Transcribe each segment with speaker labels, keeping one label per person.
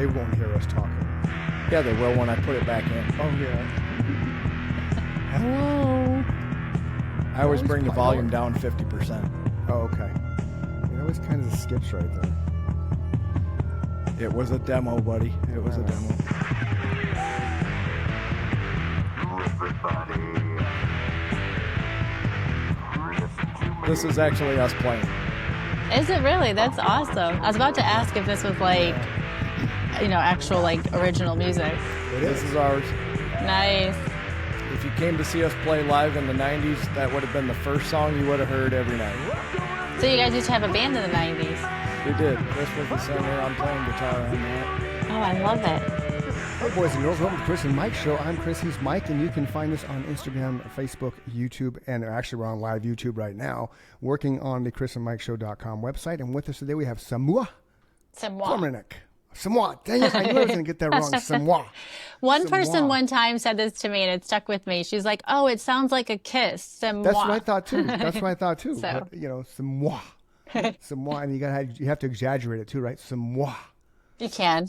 Speaker 1: they won't hear us talking.
Speaker 2: Yeah, they will when I put it back in.
Speaker 1: Oh, yeah. Hello.
Speaker 2: I always bring the volume down 50%.
Speaker 1: Oh, okay. It always kind of skips right there.
Speaker 2: It was a demo, buddy. It was a demo. This is actually us playing.
Speaker 3: Is it really? That's awesome. I was about to ask if this was like, actual like original music.
Speaker 2: This is ours.
Speaker 3: Nice.
Speaker 2: If you came to see us play live in the 90s, that would have been the first song you would have heard every night.
Speaker 3: So you guys used to have a band in the 90s?
Speaker 2: We did. Chris was the singer. I'm playing guitar on that.
Speaker 3: Oh, I love it.
Speaker 1: Hey, boys and girls, welcome to Chris and Mike Show. I'm Chris, he's Mike, and you can find us on Instagram, Facebook, YouTube, and actually we're on live YouTube right now, working on the chrisandmikeshow.com website. And with us today we have Samua Kormanik. Samua. Dang it, I knew I was going to get that wrong. Samua.
Speaker 3: One person one time said this to me, and it stuck with me. She's like, oh, it sounds like a kiss. Samua.
Speaker 1: That's what I thought, too.
Speaker 3: So.
Speaker 1: But, Samua. Samua, and you have to exaggerate it, too, right? Samua.
Speaker 3: You can.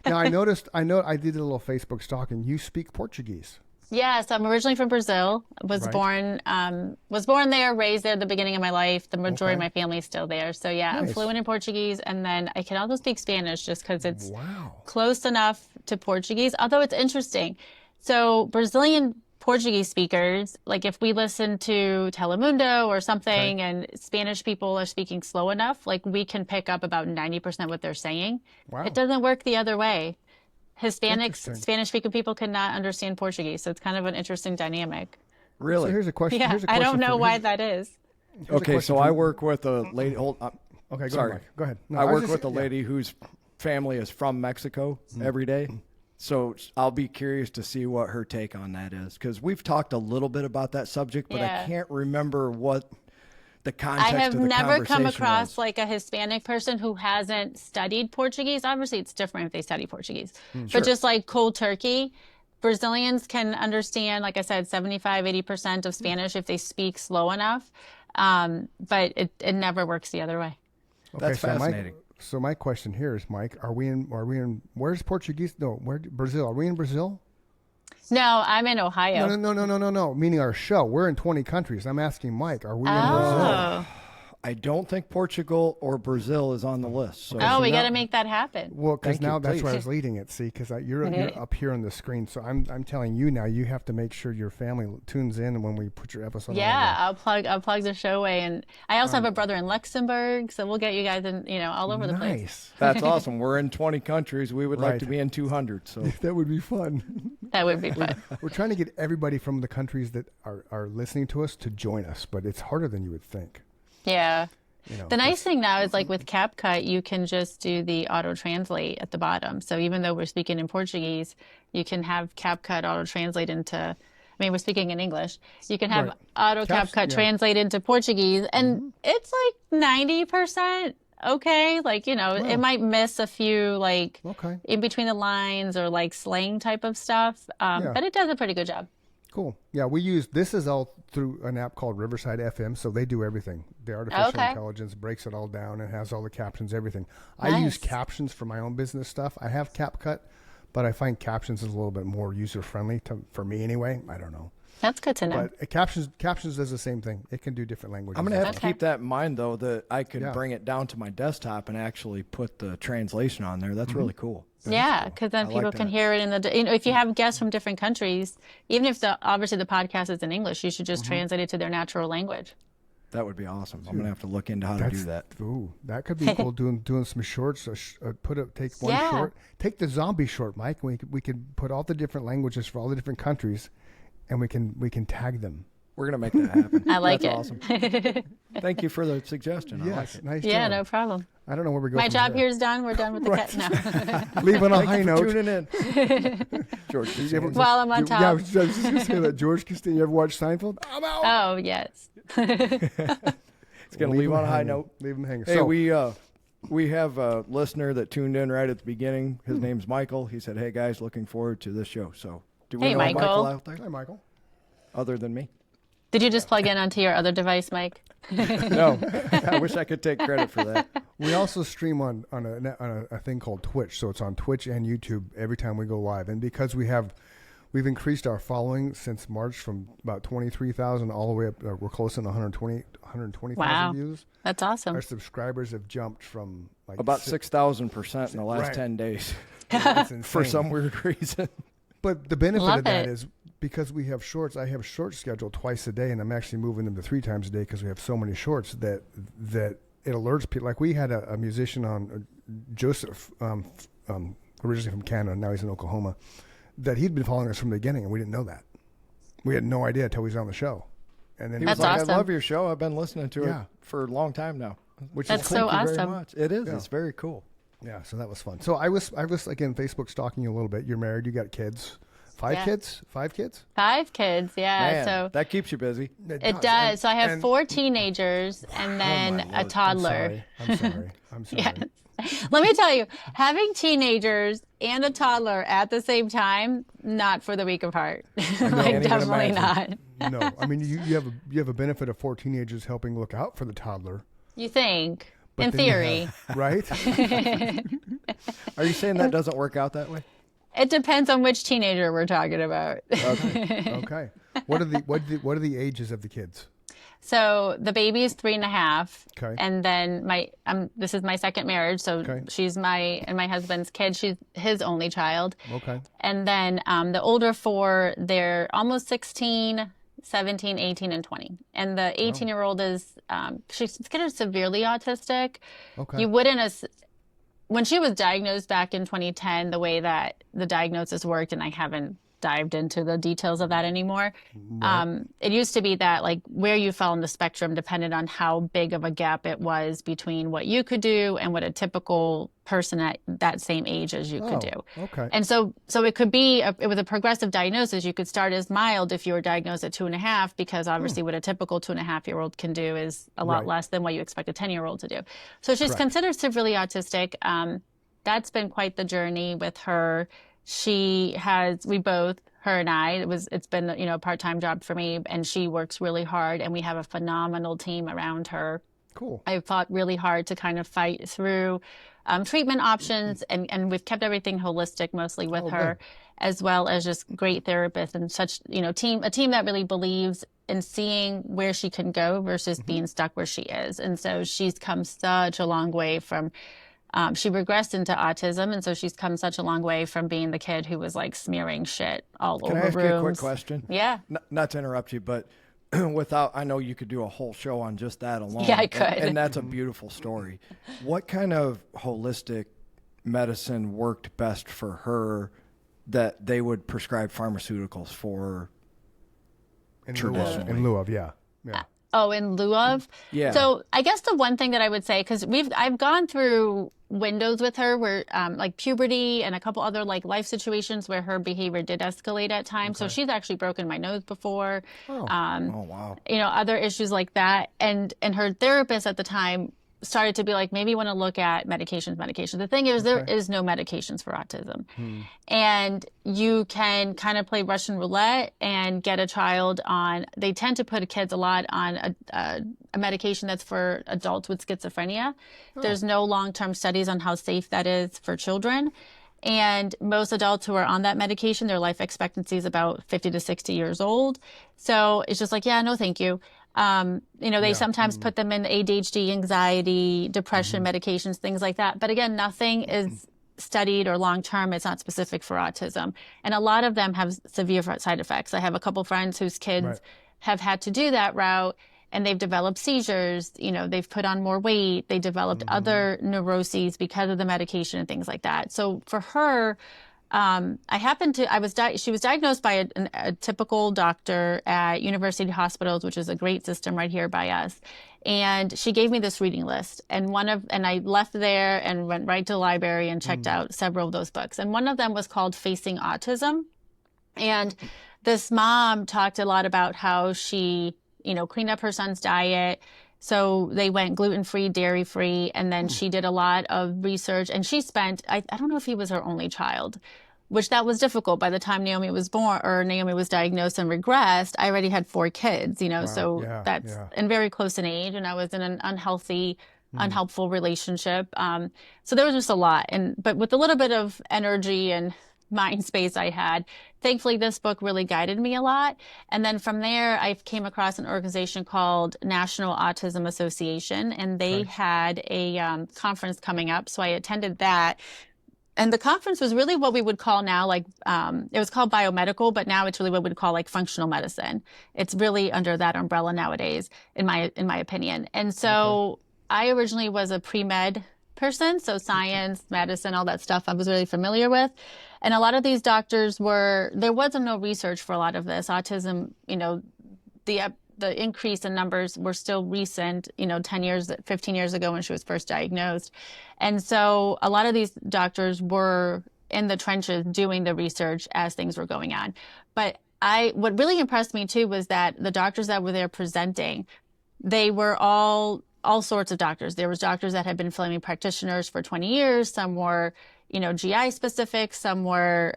Speaker 1: Now I noticed, I did a little Facebook stalking. You speak Portuguese.
Speaker 3: Yes, I'm originally from Brazil. Was born there, raised there at the beginning of my life. The majority of my family is still there. So yeah, nice. I'm fluent in Portuguese, and then I can also speak Spanish just because it's close enough to Portuguese. Although it's interesting. So Brazilian Portuguese speakers, like if we listen to Telemundo or something and Spanish people are speaking slow enough, like we can pick up about 90% what they're saying. Wow. It doesn't work the other way. Hispanics, Spanish-speaking people cannot understand Portuguese, so it's kind of an interesting dynamic.
Speaker 2: Really?
Speaker 1: So here's a question.
Speaker 3: Yeah, I don't know why that is.
Speaker 2: Okay, so I work with a lady.
Speaker 1: Okay,
Speaker 2: sorry.
Speaker 1: Go ahead. No,
Speaker 2: I work with a lady whose family is from Mexico every day. So I'll be curious to see what her take on that is, because we've talked a little bit about that subject, but I can't remember what the context of the conversation
Speaker 3: I have never come across
Speaker 2: was.
Speaker 3: like a Hispanic person who hasn't studied Portuguese. Obviously, it's different if they study Portuguese.
Speaker 1: Sure.
Speaker 3: But just like cold turkey, Brazilians can understand, like I said, 75, 80% of Spanish if they speak slow enough. But it never works the other way.
Speaker 1: Okay,
Speaker 2: That's fascinating.
Speaker 1: So my question here is, Mike, are we in where's Portuguese? No, where Brazil? Are we in Brazil?
Speaker 3: No, I'm in Ohio.
Speaker 1: No. Meaning our show. We're in 20 countries. I'm asking Mike, are we in Brazil?
Speaker 2: I don't think Portugal or Brazil is on the list. So
Speaker 3: we got to make that happen.
Speaker 1: Well, because now that's where I was leading it. See, because you're up here on the screen, so I'm telling you now. You have to make sure your family tunes in when we put your episode.
Speaker 3: Yeah, I'll plug the show away, and I also have a brother in Luxembourg, so we'll get you guys in, all over the place.
Speaker 1: Nice.
Speaker 2: That's awesome. We're in 20 countries. We would like to be in 200. So
Speaker 1: that would be fun.
Speaker 3: That would be fun.
Speaker 1: We're trying to get everybody from the countries that are listening to us to join us, but it's harder than you would think.
Speaker 3: Yeah. The nice thing now is like with CapCut, you can just do the auto translate at the bottom. So even though we're speaking in Portuguese, you can have CapCut auto translate into, we're speaking in English. You can have auto CapCut translate into Portuguese, and it's like 90% okay. Like, it might miss a few like in between the lines or like slang type of stuff, but it does a pretty good job.
Speaker 1: Cool. Yeah, this is all through an app called Riverside FM, so they do everything. The artificial intelligence breaks it all down and has all the captions, everything. Nice. I use captions for my own business stuff. I have CapCut, but I find captions is a little bit more user-friendly for me anyway. I don't know.
Speaker 3: That's good to know.
Speaker 1: But captions does the same thing. It can do different languages.
Speaker 2: I'm going to have to keep that in mind, though, that I could bring it down to my desktop and actually put the translation on there. That's really cool.
Speaker 3: Yeah, because then people can hear it in the. If you have guests from different countries, even if obviously the podcast is in English, you should just translate it to their natural language.
Speaker 2: That would be awesome. I'm gonna have to look into how to do that.
Speaker 1: Ooh, that could be cool. Doing some shorts. Take one short. Take the zombie short, Mike. We could put all the different languages for all the different countries, and we can tag them.
Speaker 2: We're going to make that happen.
Speaker 3: I like
Speaker 2: That's
Speaker 3: it.
Speaker 2: Awesome. Thank you for the suggestion.
Speaker 1: Yes,
Speaker 2: I like it.
Speaker 1: nice
Speaker 3: Yeah,
Speaker 1: job.
Speaker 3: No problem.
Speaker 1: I don't know where we go.
Speaker 3: My job here is done. We're done with the cat now.
Speaker 1: Leave on a high note.
Speaker 2: Tuning in. George,
Speaker 3: while I'm on top.
Speaker 1: Yeah, I was just going to say that. George Costanza, you ever watch Seinfeld? I'm out.
Speaker 3: Oh, yes.
Speaker 2: It's going to leave on a high note.
Speaker 1: Leave him hanging.
Speaker 2: Hey,
Speaker 1: so,
Speaker 2: we have a listener that tuned in right at the beginning. His name's Michael. He said, hey, guys, looking forward to this show. So do we know Michael out there?
Speaker 1: Hi, Michael.
Speaker 2: Other than me?
Speaker 3: Did you just plug in onto your other device, Mike?
Speaker 2: No. I wish I could take credit for that.
Speaker 1: We also stream on a thing called Twitch, so it's on Twitch and YouTube every time we go live. And because we've increased our following since March from about 23,000 all the way up, we're close to 120,000
Speaker 3: wow.
Speaker 1: views.
Speaker 3: That's awesome.
Speaker 1: Our subscribers have jumped from like
Speaker 2: about 6,000% in the last
Speaker 1: right.
Speaker 2: 10 days
Speaker 1: Yeah,
Speaker 2: for some weird reason.
Speaker 1: But the benefit
Speaker 3: Love
Speaker 1: of that
Speaker 3: it.
Speaker 1: is because we have shorts. I have shorts scheduled twice a day, and I'm actually moving them to 3 times a day because we have so many shorts that it alerts people. Like we had a musician on, Joseph, originally from Canada, now he's in Oklahoma, that he'd been following us from the beginning, and we didn't know that. We had no idea until he was on the show. And then
Speaker 2: He
Speaker 3: That's
Speaker 2: was like,
Speaker 3: awesome.
Speaker 2: I love your show. I've been listening to
Speaker 1: Yeah.
Speaker 2: it for a long time now.
Speaker 1: which
Speaker 3: That's
Speaker 1: is
Speaker 3: so
Speaker 2: Thank you very
Speaker 3: awesome.
Speaker 2: much. It is.
Speaker 1: Yeah.
Speaker 2: It's very cool.
Speaker 1: Yeah, so that was fun. So I was again Facebook stalking you a little bit. You're married, you got kids. 5
Speaker 3: Yeah.
Speaker 1: kids? 5 kids?
Speaker 3: 5 kids, yeah.
Speaker 2: Man,
Speaker 3: So
Speaker 2: that keeps you busy.
Speaker 3: it does. So I have
Speaker 1: and-
Speaker 3: 4 teenagers and then
Speaker 1: Oh, my
Speaker 3: a
Speaker 1: Lord.
Speaker 3: toddler.
Speaker 1: I'm sorry.
Speaker 3: Yes. Let me tell you, having teenagers and a toddler at the same time, not for the weak of heart.
Speaker 2: Can't
Speaker 3: Like,
Speaker 2: even
Speaker 3: definitely not.
Speaker 2: imagine.
Speaker 1: No, I mean you have a benefit of 4 teenagers helping look out for the toddler,
Speaker 3: You think,
Speaker 1: but
Speaker 3: in
Speaker 1: then you
Speaker 3: theory.
Speaker 1: have- right?
Speaker 2: Are you saying that doesn't work out that way?
Speaker 3: It depends on which teenager we're talking about.
Speaker 1: Okay. What are the ages of the kids?
Speaker 3: So the baby is 3.5.
Speaker 1: Okay.
Speaker 3: And then this is my second marriage. So
Speaker 1: Okay.
Speaker 3: she's my husband's kid. She's his only child.
Speaker 1: Okay.
Speaker 3: And then the older 4, they're almost 16, 17, 18, and 20. And the 18-year-old is, she's considered severely autistic.
Speaker 1: Okay.
Speaker 3: You wouldn't, when she was diagnosed back in 2010, the way that the diagnosis worked, and I haven't dived into the details of that anymore. It used to be that like where you fell on the spectrum depended on how big of a gap it was between what you could do and what a typical person at that same age as you could do.
Speaker 1: Okay.
Speaker 3: And so it could be, it was a progressive diagnosis. You could start as mild if you were diagnosed at 2.5, because obviously what a typical 2.5-year-old can do is a lot
Speaker 1: Right.
Speaker 3: less than what you expect a 10-year-old to do. So she's
Speaker 1: Correct.
Speaker 3: considered severely autistic. That's been quite the journey with her. Her and I, it's been, a part-time job for me, and she works really hard, and we have a phenomenal team around her.
Speaker 1: Cool.
Speaker 3: I fought really hard to kind of fight through treatment options, and we've kept everything holistic mostly with her,
Speaker 1: good.
Speaker 3: as well as just great therapists and such, a team that really believes in seeing where she can go versus being stuck where she is. And so she's come such a long way from, she regressed into autism, and so she's come such a long way from being the kid who was like smearing shit all
Speaker 2: Can
Speaker 3: over
Speaker 2: I ask
Speaker 3: rooms.
Speaker 2: you a quick question?
Speaker 3: Yeah.
Speaker 2: Not to interrupt you, but I know you could do a whole show on just that alone.
Speaker 3: Yeah, I could.
Speaker 2: And that's a beautiful story. What kind of holistic medicine worked best for her that they would prescribe pharmaceuticals for traditionally?
Speaker 1: In lieu of, yeah.
Speaker 3: Oh, in lieu of?
Speaker 2: Yeah.
Speaker 3: So I guess the one thing that I would say, because I've gone through windows with her where like puberty and a couple other like life situations where her behavior did escalate at times. So she's actually broken my nose before.
Speaker 2: Oh, wow.
Speaker 3: Other issues like that. And her therapist at the time started to be like, maybe you want to look at medications. The thing is, there is no medications for autism. And you can kind of play Russian roulette and get a child on, they tend to put kids a lot on a medication that's for adults with schizophrenia. There's no long-term studies on how safe that is for children. And most adults who are on that medication, their life expectancy is about 50 to 60 years old. So it's just like, yeah, no, thank you. They sometimes put them in ADHD, anxiety, depression medications, things like that. But again, nothing is studied or long-term. It's not specific for autism. And a lot of them have severe side effects. I have a couple friends whose kids have had to do that route, and they've developed seizures. They've put on more weight. They developed other neuroses because of the medication and things like that. So for her, she was diagnosed by a typical doctor at University Hospitals, which is a great system right here by us. And she gave me this reading list, and I left there and went right to the library and checked out several of those books. And one of them was called Facing Autism. And this mom talked a lot about how she, cleaned up her son's diet. So they went gluten-free, dairy-free, and then she did a lot of research, and she spent, I don't know if he was her only child, which that was difficult. By the time Naomi was born, or Naomi was diagnosed and regressed, I already had 4 kids,
Speaker 1: Wow.
Speaker 3: so
Speaker 1: Yeah,
Speaker 3: that's
Speaker 1: yeah.
Speaker 3: and very close in age, and I was in an unhealthy unhelpful relationship. So there was just a lot. But with a little bit of energy and mind space I had, thankfully this book really guided me a lot. And then from there, I came across an organization called National Autism Association, and they had a conference coming up. So I attended that. And the conference was really what we would call now, like, it was called biomedical, but now it's really what we would call like functional medicine. It's really under that umbrella nowadays, in my opinion. And so I originally was a pre-med person, so science, medicine, all that stuff I was really familiar with. And a lot of these doctors there wasn't no research for a lot of this. Autism, the increase in numbers were still recent, 10 years, 15 years ago when she was first diagnosed. And so a lot of these doctors were in the trenches doing the research as things were going on. But what really impressed me too was that the doctors that were there presenting, they were all sorts of doctors. There was doctors that had been family practitioners for 20 years. Some were, GI specific. Some were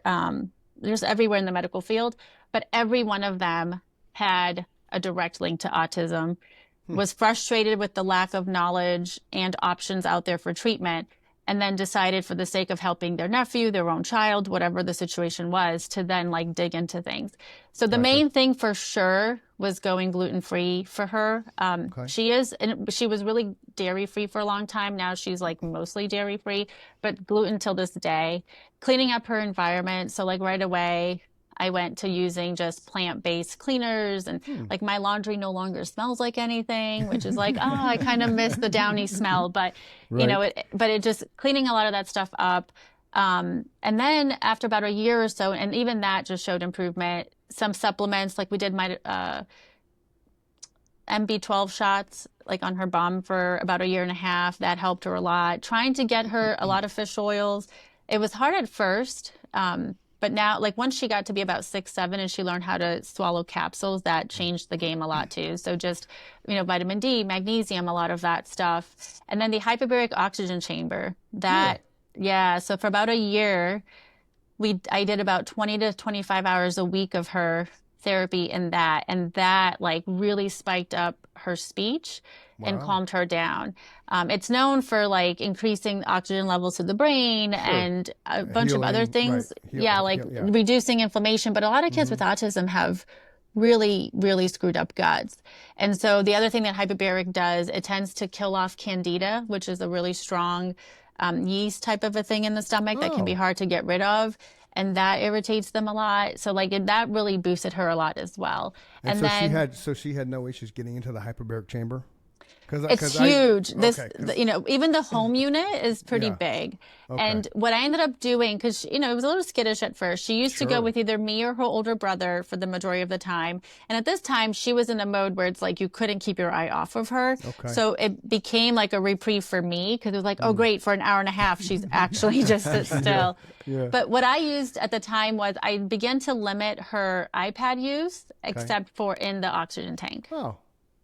Speaker 3: just everywhere in the medical field. But every one of them had a direct link to autism, was frustrated with the lack of knowledge and options out there for treatment, and then decided for the sake of helping their nephew, their own child, whatever the situation was, to then like dig into things. So the main thing for sure was going gluten-free for her. She was really dairy-free for a long time. Now she's like mostly dairy-free, but gluten till this day. Cleaning up her environment. So like right away, I went to using just plant-based cleaners, and like my laundry no longer smells like anything, which is like, I kind of miss the downy smell, but it just cleaning a lot of that stuff up. And then after about a year or so, and even that just showed improvement, some supplements, like we did my MB12 shots, like on her bum for about a year and a half. That helped her a lot. Trying to get her a lot of fish oils. It was hard at first. But now, like once she got to be about 6, 7 and she learned how to swallow capsules, that changed the game a lot too. So just, vitamin D, magnesium, a lot of that stuff. And then the hyperbaric oxygen chamber, so for about a year, I did about 20 to 25 hours a week of her therapy in that. And that like really spiked up her speech and calmed her down. It's known for like increasing oxygen levels to the brain and a bunch of other things. Reducing inflammation. But a lot of kids with autism have really, really screwed up guts. And so the other thing that hyperbaric does, it tends to kill off candida, which is a really strong yeast type of a thing in the stomach that can be hard to get rid of. And that irritates them a lot. So like that really boosted her a lot as well.
Speaker 1: And so then she had no issues getting into the hyperbaric chamber?
Speaker 3: It's huge. Even the home unit is pretty big. And what I ended up doing, because, it was a little skittish at first. She used to go with either me or her older brother for the majority of the time. And at this time, she was in a mode where it's like you couldn't keep your eye off of her. So it became like a reprieve for me, because it was like, oh, great, for an hour and a half, she's actually just sit still. But what I used at the time was I began to limit her iPad use, except for in the oxygen tank.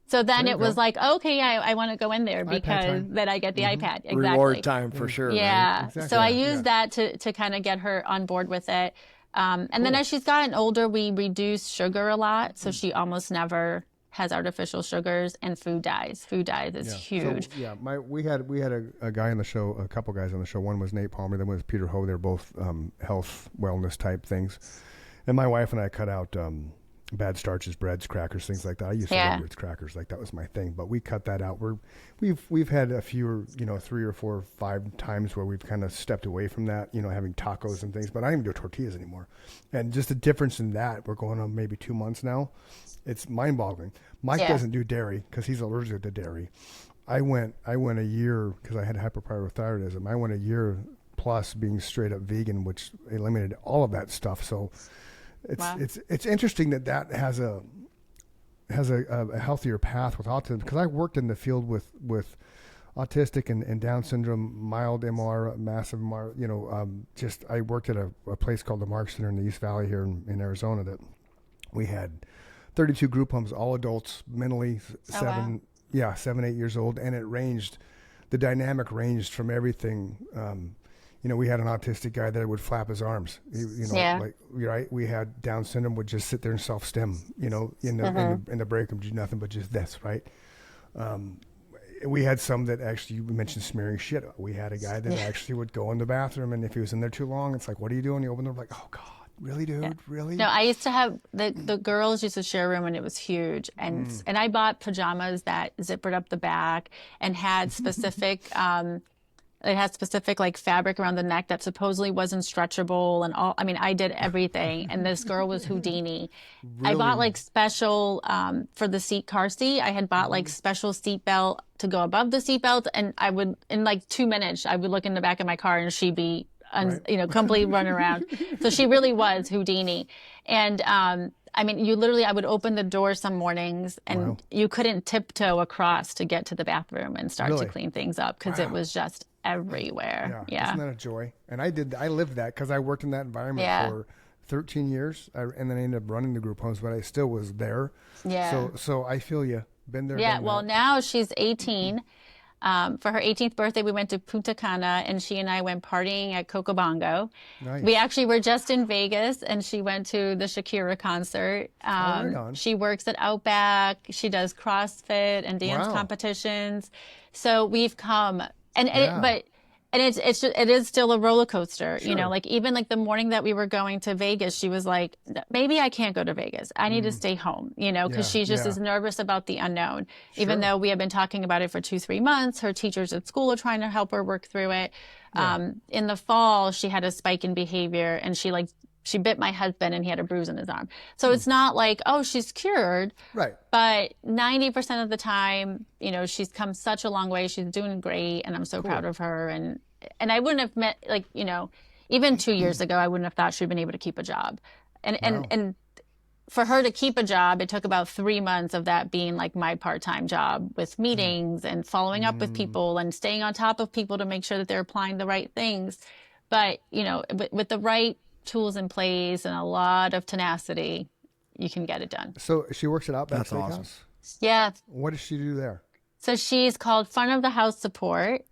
Speaker 3: So then it was like, okay, I want to go in there because then I get the iPad. Exactly.
Speaker 2: Reward time for sure.
Speaker 3: Yeah.
Speaker 2: Right?
Speaker 3: Exactly. So I used that to kind of get her on board with it. And then as she's gotten older, we reduce sugar a lot. So she almost never has artificial sugars, and food dyes. Food dyes is huge.
Speaker 1: So, we had a guy on the show, a couple guys on the show. One was Nate Palmer, then was Peter Ho. They're both health, wellness type things. And my wife and I cut out bad starches, breads, crackers, things like that. I used to love Ritz crackers, like that was my thing. But we cut that out. We've had a few, 3 or 4 or 5 times where we've kind of stepped away from that, having tacos and things. But I don't even do tortillas anymore. And just the difference in that, we're going on maybe 2 months now. It's mind-boggling. Mike doesn't do dairy because he's allergic to dairy. I went a year because I had hyperparathyroidism. I went a year plus being straight up vegan, which eliminated all of that stuff. So. It's interesting that has a healthier path with autism, because I worked in the field with autistic and Down syndrome, mild MR, massive MR. I worked at a place called the Mark Center in the East Valley here in Arizona. That we had 32 group homes, all adults, mentally 7, 8 years old, and the dynamic ranged from everything. We had an autistic guy that would flap his arms. We had Down syndrome would just sit there and self-stim. In the break room, do nothing but just this, right? we had some that actually, you mentioned smearing shit. We had a guy that actually would go in the bathroom, and if he was in there too long, it's like, what are you doing? You open the door, like, oh God, really, dude, really?
Speaker 3: No, I used to have the girls used to share a room, and it was huge, and I bought pajamas that zippered up the back and had specific. It had specific like fabric around the neck that supposedly wasn't stretchable and all. I mean, I did everything. And this girl was Houdini. Really? I bought like special, for the car seat. I had bought like special seat belt to go above the seat belt. And I would, in like 2 minutes, I would look in the back of my car and she'd be, completely run around. So she really was Houdini. And, I mean, I would open the door some mornings and you couldn't tiptoe across to get to the bathroom and start to clean things up because it was just everywhere. Yeah.
Speaker 1: Isn't that a joy? And I lived that because I worked in that environment for 13 years and then I ended up running the group homes, but I still was there. Yeah. So I feel you. Been there.
Speaker 3: Yeah. Well, now she's 18. For her 18th birthday, we went to Punta Cana, and she and I went partying at Cocobongo. Nice. We actually were just in Vegas, and she went to the Shakira concert. She works at Outback. She does CrossFit and dance competitions. So we've come, it is still a roller coaster. Sure. Like even like the morning that we were going to Vegas, she was like, maybe I can't go to Vegas. I need to stay home, because she just is nervous about the unknown. Sure. Even though we have been talking about it for 2-3 months, her teachers at school are trying to help her work through it. In the fall, she had a spike in behavior and she bit my husband and he had a bruise on his arm. So it's not like, oh, she's cured. Right. But 90% of the time, she's come such a long way. She's doing great. And I'm so proud of her. And I wouldn't have met, even 2 years ago, I wouldn't have thought she'd been able to keep a job. And for her to keep a job, it took about 3 months of that being like my part-time job with meetings and following up with people and staying on top of people to make sure that they're applying the right things. But, with the right tools in place and a lot of tenacity, you can get it done.
Speaker 1: So she works at Outback Steakhouse?
Speaker 3: Awesome. Yeah.
Speaker 1: What does she do there?
Speaker 3: So she's called front of the house support,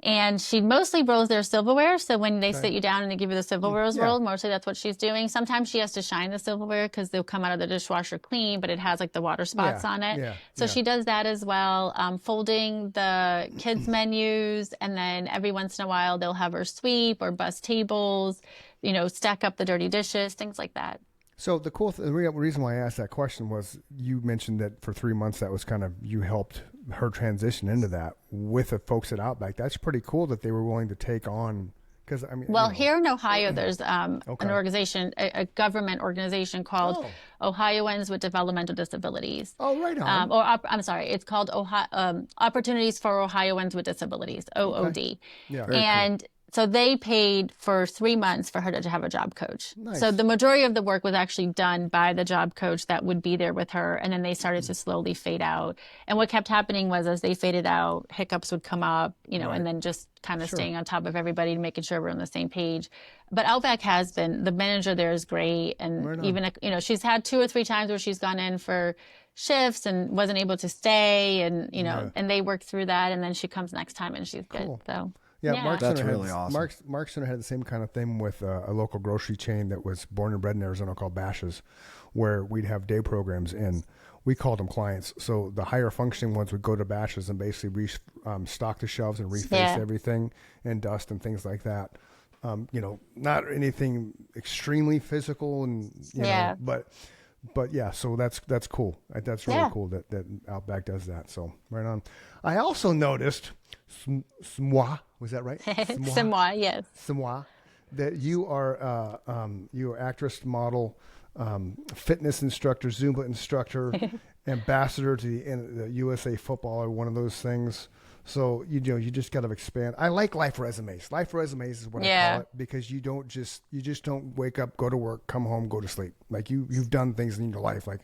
Speaker 3: and she mostly rolls their silverware. So when they sit you down and they give you the silverware rolled, mostly that's what she's doing. Sometimes she has to shine the silverware because they'll come out of the dishwasher clean, but it has like the water spots on it. So she does that as well, folding the kids' menus, and then every once in a while they'll have her sweep or bus tables, stack up the dirty dishes, things like that.
Speaker 1: So the reason why I asked that question was you mentioned that for 3 months that was kind of, you helped her transition into that with the folks at Outback. That's pretty cool that they were willing to take on, because I mean. Well,
Speaker 3: here in Ohio, there's an organization, a government organization called Ohioans with Developmental Disabilities.
Speaker 1: Oh, right on.
Speaker 3: I'm sorry, it's called Opportunities for Ohioans with Disabilities, OOD. Okay. Yeah. And so they paid for 3 months for her to have a job coach. Nice. So the majority of the work was actually done by the job coach that would be there with her. And then they started to slowly fade out. And what kept happening was as they faded out, hiccups would come up, and then just kind of staying on top of everybody and making sure we're on the same page. But Outback has been, the manager there is great. And even, she's had 2 or 3 times where she's gone in for shifts and wasn't able to stay. And, and they work through that. And then she comes next time and she's good. So.
Speaker 1: Yeah,
Speaker 2: that's really awesome.
Speaker 1: Mark Center had the same kind of thing with a local grocery chain that was born and bred in Arizona called Bash's, where we'd have day programs in. We called them clients. So the higher functioning ones would go to Bash's and basically stock the shelves and reface everything and dust and things like that. Not anything extremely physical and know, but yeah, so that's cool. That's really cool that Outback does that. So right on. I also noticed Samua, was that right?
Speaker 3: Samua, yes.
Speaker 1: Samua, that you are actress, model, fitness instructor, Zumba instructor, ambassador to the USA football, or one of those things. So you just got to expand. I like life resumes. Life resumes is what I call it, because you just don't wake up, go to work, come home, go to sleep. Like you've done things in your life. Like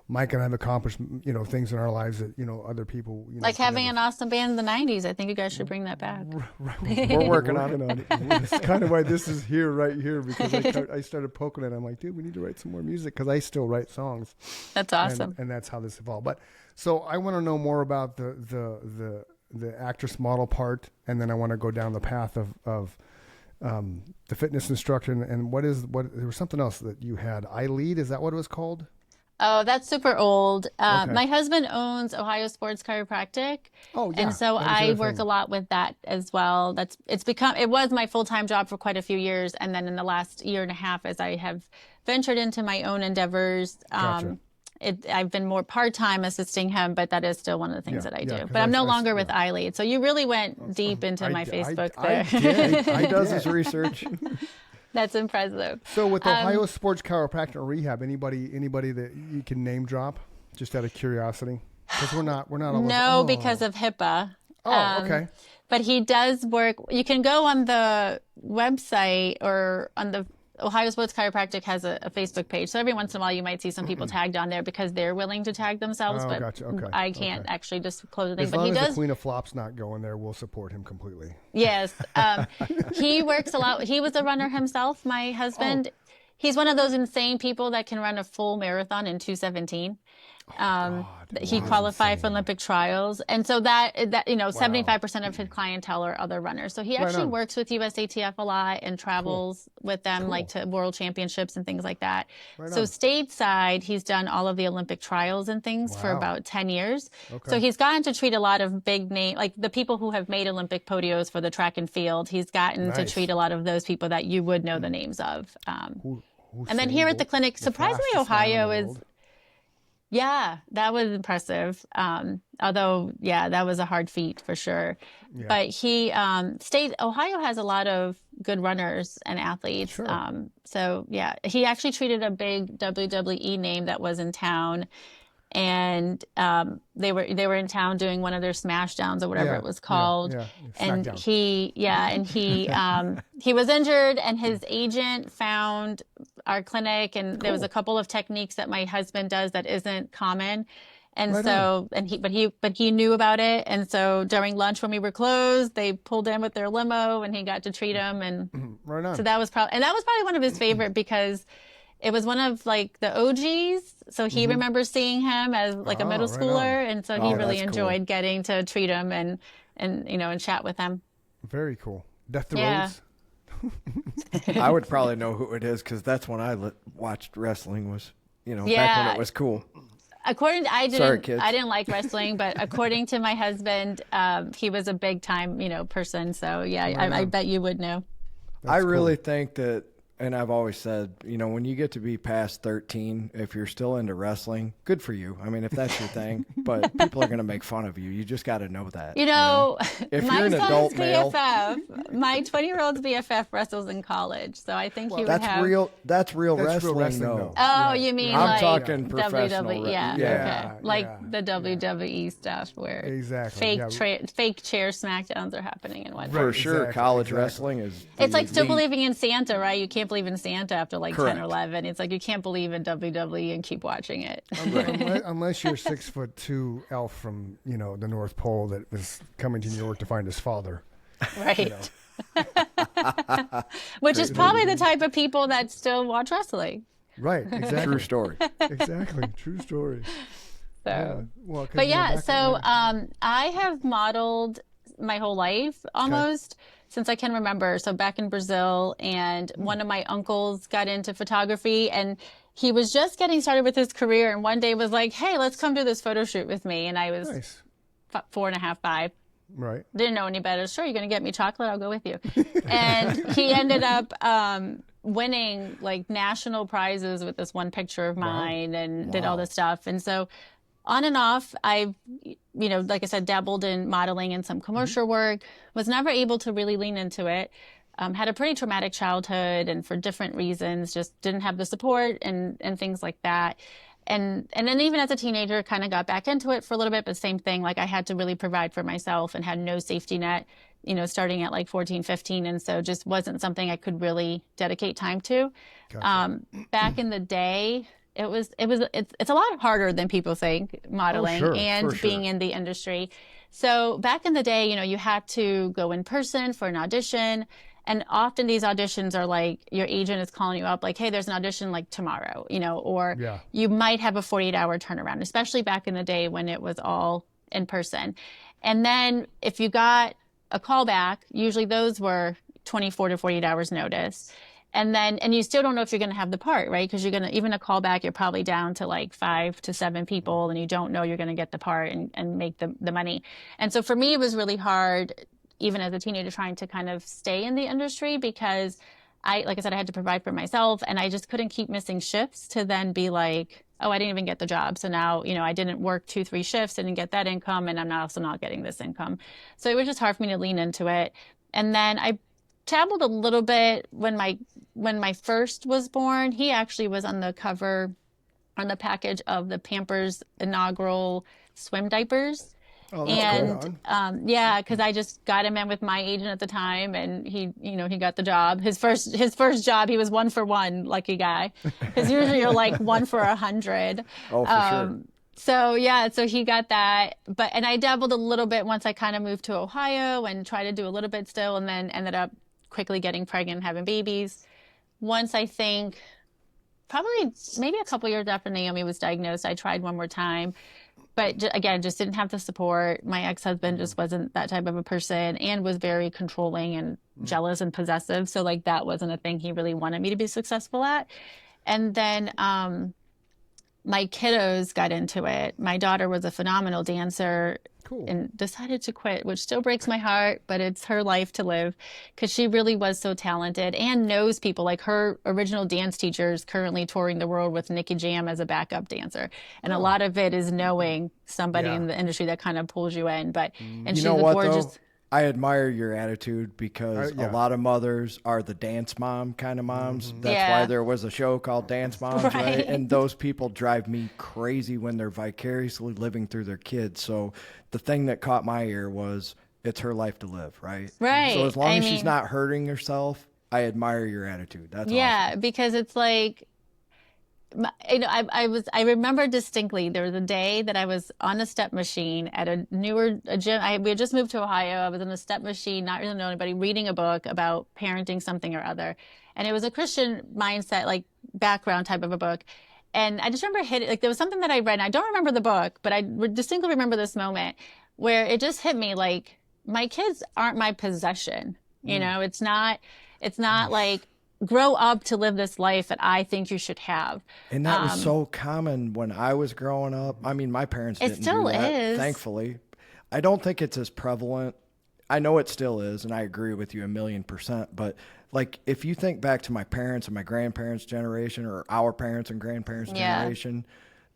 Speaker 1: Mike and I have accomplished, things in our lives that, other people,
Speaker 3: like having an awesome band in the 90s. I think you guys should bring that back.
Speaker 1: We're working on it. It's kind of why this is right here, because I started poking it. I'm like, dude, we need to write some more music, because I still write songs.
Speaker 3: That's awesome.
Speaker 1: And that's how this evolved. But so I want to know more about the actress model part, and then I want to go down the path of the fitness instructor, and what there was something else that you had. I Lead, is that what it was called?
Speaker 3: Oh, that's super old.
Speaker 1: Okay.
Speaker 3: My husband owns Ohio Sports Chiropractic.
Speaker 1: Oh, yeah.
Speaker 3: And so
Speaker 1: That was the
Speaker 3: I
Speaker 1: other
Speaker 3: work
Speaker 1: thing.
Speaker 3: a lot with that as well. It was my full-time job for quite a few years. And then in the last year and a half, as I have ventured into my own endeavors,
Speaker 1: Gotcha.
Speaker 3: I've been more part-time assisting him, but that is still one of the things
Speaker 1: Yeah,
Speaker 3: that I
Speaker 1: yeah,
Speaker 3: do.
Speaker 1: 'cause
Speaker 3: But I'm no
Speaker 1: I
Speaker 3: longer with
Speaker 1: yeah.
Speaker 3: iLead. So you really went deep into my Facebook
Speaker 1: I
Speaker 3: there.
Speaker 1: did.
Speaker 2: He does his research.
Speaker 3: That's impressive.
Speaker 1: So with Ohio Sports Chiropractic and Rehab, anybody that you can name drop, just out of curiosity, because we're not always,
Speaker 3: No, because of HIPAA.
Speaker 1: Oh, okay.
Speaker 3: But he does work. You can go on the website or on the Ohio Sports Chiropractic has a Facebook page. So every once in a while you might see some people tagged on there because they're willing to tag themselves.
Speaker 1: Oh,
Speaker 3: But
Speaker 1: gotcha. Okay.
Speaker 3: I can't actually disclose anything.
Speaker 1: As
Speaker 3: But
Speaker 1: long
Speaker 3: he
Speaker 1: as
Speaker 3: does.
Speaker 1: the Queen of Flops not going there, we'll support him completely.
Speaker 3: Yes. He works a lot. He was a runner himself, my husband.
Speaker 1: Oh.
Speaker 3: He's one of those insane people that can run a full marathon in 2:17. He qualified for Olympic trials. And so that 75% of his clientele are other runners. So he actually works with USATF a lot and travels with them like to world championships and things like that. So stateside, he's done all of the Olympic trials and things for about 10 years. So he's gotten to treat a lot of big name, like the people who have made Olympic podiums for the track and field. He's gotten to treat a lot of those people that you would know the names of. And then here at the clinic, surprisingly, Ohio is. Yeah, that was impressive. Although, that was a hard feat for sure. Yeah. But Ohio has a lot of good runners and athletes. Sure. So he actually treated a big WWE name that was in town. And they were in town doing one of their smash downs or whatever it was called. And he was injured, and his agent found our clinic, and there was a couple of techniques that my husband does that isn't common. And he knew about it. And so during lunch when we were closed, they pulled in with their limo and he got to treat him. And so that was probably one of his favorite because it was one of like the OGs. So he remembers seeing him as like a middle schooler. And so he really enjoyed getting to treat him and chat with him.
Speaker 1: Very cool. Death to Rhodes.
Speaker 2: I would probably know who it is because that's when I watched wrestling was, back when it was cool.
Speaker 3: I didn't like wrestling, but according to my husband, he was a big time, person. So I bet you would know.
Speaker 2: I really think that, and I've always said, when you get to be past 13, if you're still into wrestling, good for you. I mean, if that's your thing, but people are going to make fun of you. You just got to know that. If
Speaker 3: my
Speaker 2: you're an adult male,
Speaker 3: BFF, my 20-year-old's BFF wrestles in college, so I think he would have.
Speaker 2: That's real wrestling, though.
Speaker 3: Oh, you mean
Speaker 2: I'm
Speaker 3: like
Speaker 2: talking professional?
Speaker 3: WWE? Okay. Like the WWE stuff where fake chair smackdowns are happening and whatnot.
Speaker 2: For sure, college wrestling is.
Speaker 3: It's like still believing in Santa, right? You can't believe in Santa after like 10 or 11. It's like you can't believe in WWE and keep watching it.
Speaker 1: Unless you're 6'2" elf from the North Pole that was coming to New York to find his father.
Speaker 3: Right. Which is probably the type of people that still watch wrestling.
Speaker 1: Right. Exactly.
Speaker 2: True story.
Speaker 1: Exactly. True story.
Speaker 3: So, I have modeled my whole life almost. Since I can remember. So back in Brazil, and one of my uncles got into photography, and he was just getting started with his career, and one day was like, hey, let's come do this photo shoot with me. And I was 4.5, 5.
Speaker 1: Right.
Speaker 3: Didn't know any better. Sure, you're going to get me chocolate? I'll go with you. And he ended up winning like national prizes with this one picture of mine and did all this stuff. And so on and off, I've, like I said, dabbled in modeling and some commercial work, was never able to really lean into it. Had a pretty traumatic childhood, and for different reasons, just didn't have the support and things like that. And then even as a teenager, kind of got back into it for a little bit, but same thing, like I had to really provide for myself and had no safety net, starting at like 14, 15. And so just wasn't something I could really dedicate time to. Gotcha. Back in the day, it's a lot harder than people think, modeling and being in the industry. So back in the day, you had to go in person for an audition. And often these auditions are like your agent is calling you up like, hey, there's an audition like tomorrow, or you might have a 48-hour turnaround, especially back in the day when it was all in person. And then if you got a call back, usually those were 24 to 48 hours notice. And you still don't know if you're going to have the part, right? Because even a callback, you're probably down to like 5 to 7 people, and you don't know you're going to get the part and make the money. And so for me, it was really hard, even as a teenager, trying to kind of stay in the industry, because like I said, I had to provide for myself, and I just couldn't keep missing shifts to then be like, oh, I didn't even get the job. So now, I didn't work 2-3 shifts, didn't get that income, and I'm also not getting this income. So it was just hard for me to lean into it. And then I dabbled a little bit when my first was born. He actually was on the cover, on the package of the Pampers inaugural swim diapers.
Speaker 1: Oh, that's cool.
Speaker 3: Yeah, because I just got him in with my agent at the time, and he got the job. His first job, he was 1 for 1, lucky guy. Because usually you're like 1 for 100.
Speaker 2: Oh, for sure.
Speaker 3: So he got that. And I dabbled a little bit once I kind of moved to Ohio and tried to do a little bit still, and then ended up quickly getting pregnant and having babies. Once, I think, probably maybe a couple years after Naomi was diagnosed, I tried one more time. But again, just didn't have the support. My ex-husband just wasn't that type of a person, and was very controlling and jealous and possessive. So like that wasn't a thing he really wanted me to be successful at. And then my kiddos got into it. My daughter was a phenomenal dancer. Cool. And decided to quit, which still breaks my heart, but it's her life to live, because she really was so talented and knows people. Like her original dance teacher is currently touring the world with Nicky Jam as a backup dancer. And a lot of it is knowing somebody in the industry that kind of pulls you in. And she's a gorgeous...
Speaker 2: Though? I admire your attitude, because a lot of mothers are the dance mom kind of moms. That's why there was a show called Dance Moms, right? And those people drive me crazy when they're vicariously living through their kids. So the thing that caught my ear was, it's her life to live, right?
Speaker 3: Right.
Speaker 2: So as long as she's not hurting herself, I admire your attitude. That's awesome.
Speaker 3: Because it's like, I remember distinctly, there was a day that I was on a step machine at a gym. We had just moved to Ohio. I was on a step machine, not really knowing anybody, reading a book about parenting something or other. And it was a Christian mindset, like background type of a book. And I just remember there was something that I read, and I don't remember the book, but I distinctly remember this moment where it just hit me like, my kids aren't my possession. It's not like, grow up to live this life that I think you should have.
Speaker 2: And that was so common when I was growing up. I mean, my parents didn't do that, thankfully. I don't think it's as prevalent. I know it still is, and I agree with you 1,000,000%. But like, if you think back to my parents and my grandparents' generation, or our parents and grandparents' generation,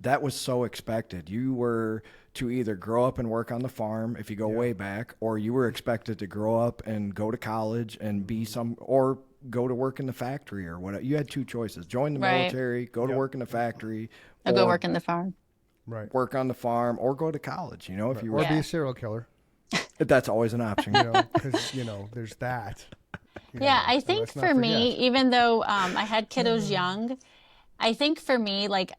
Speaker 2: that was so expected. You were to either grow up and work on the farm, if you go way back, or you were expected to grow up and go to college and be or go to work in the factory or whatever. You had 2 choices: join the military, go to work in the factory,
Speaker 3: or go work in the farm.
Speaker 1: Right.
Speaker 2: Work on the farm, or go to college. If you
Speaker 1: or be a serial killer.
Speaker 2: That's always an option.
Speaker 1: Because there's that.
Speaker 3: I think for me, even though I had kiddos young, I think for me, like,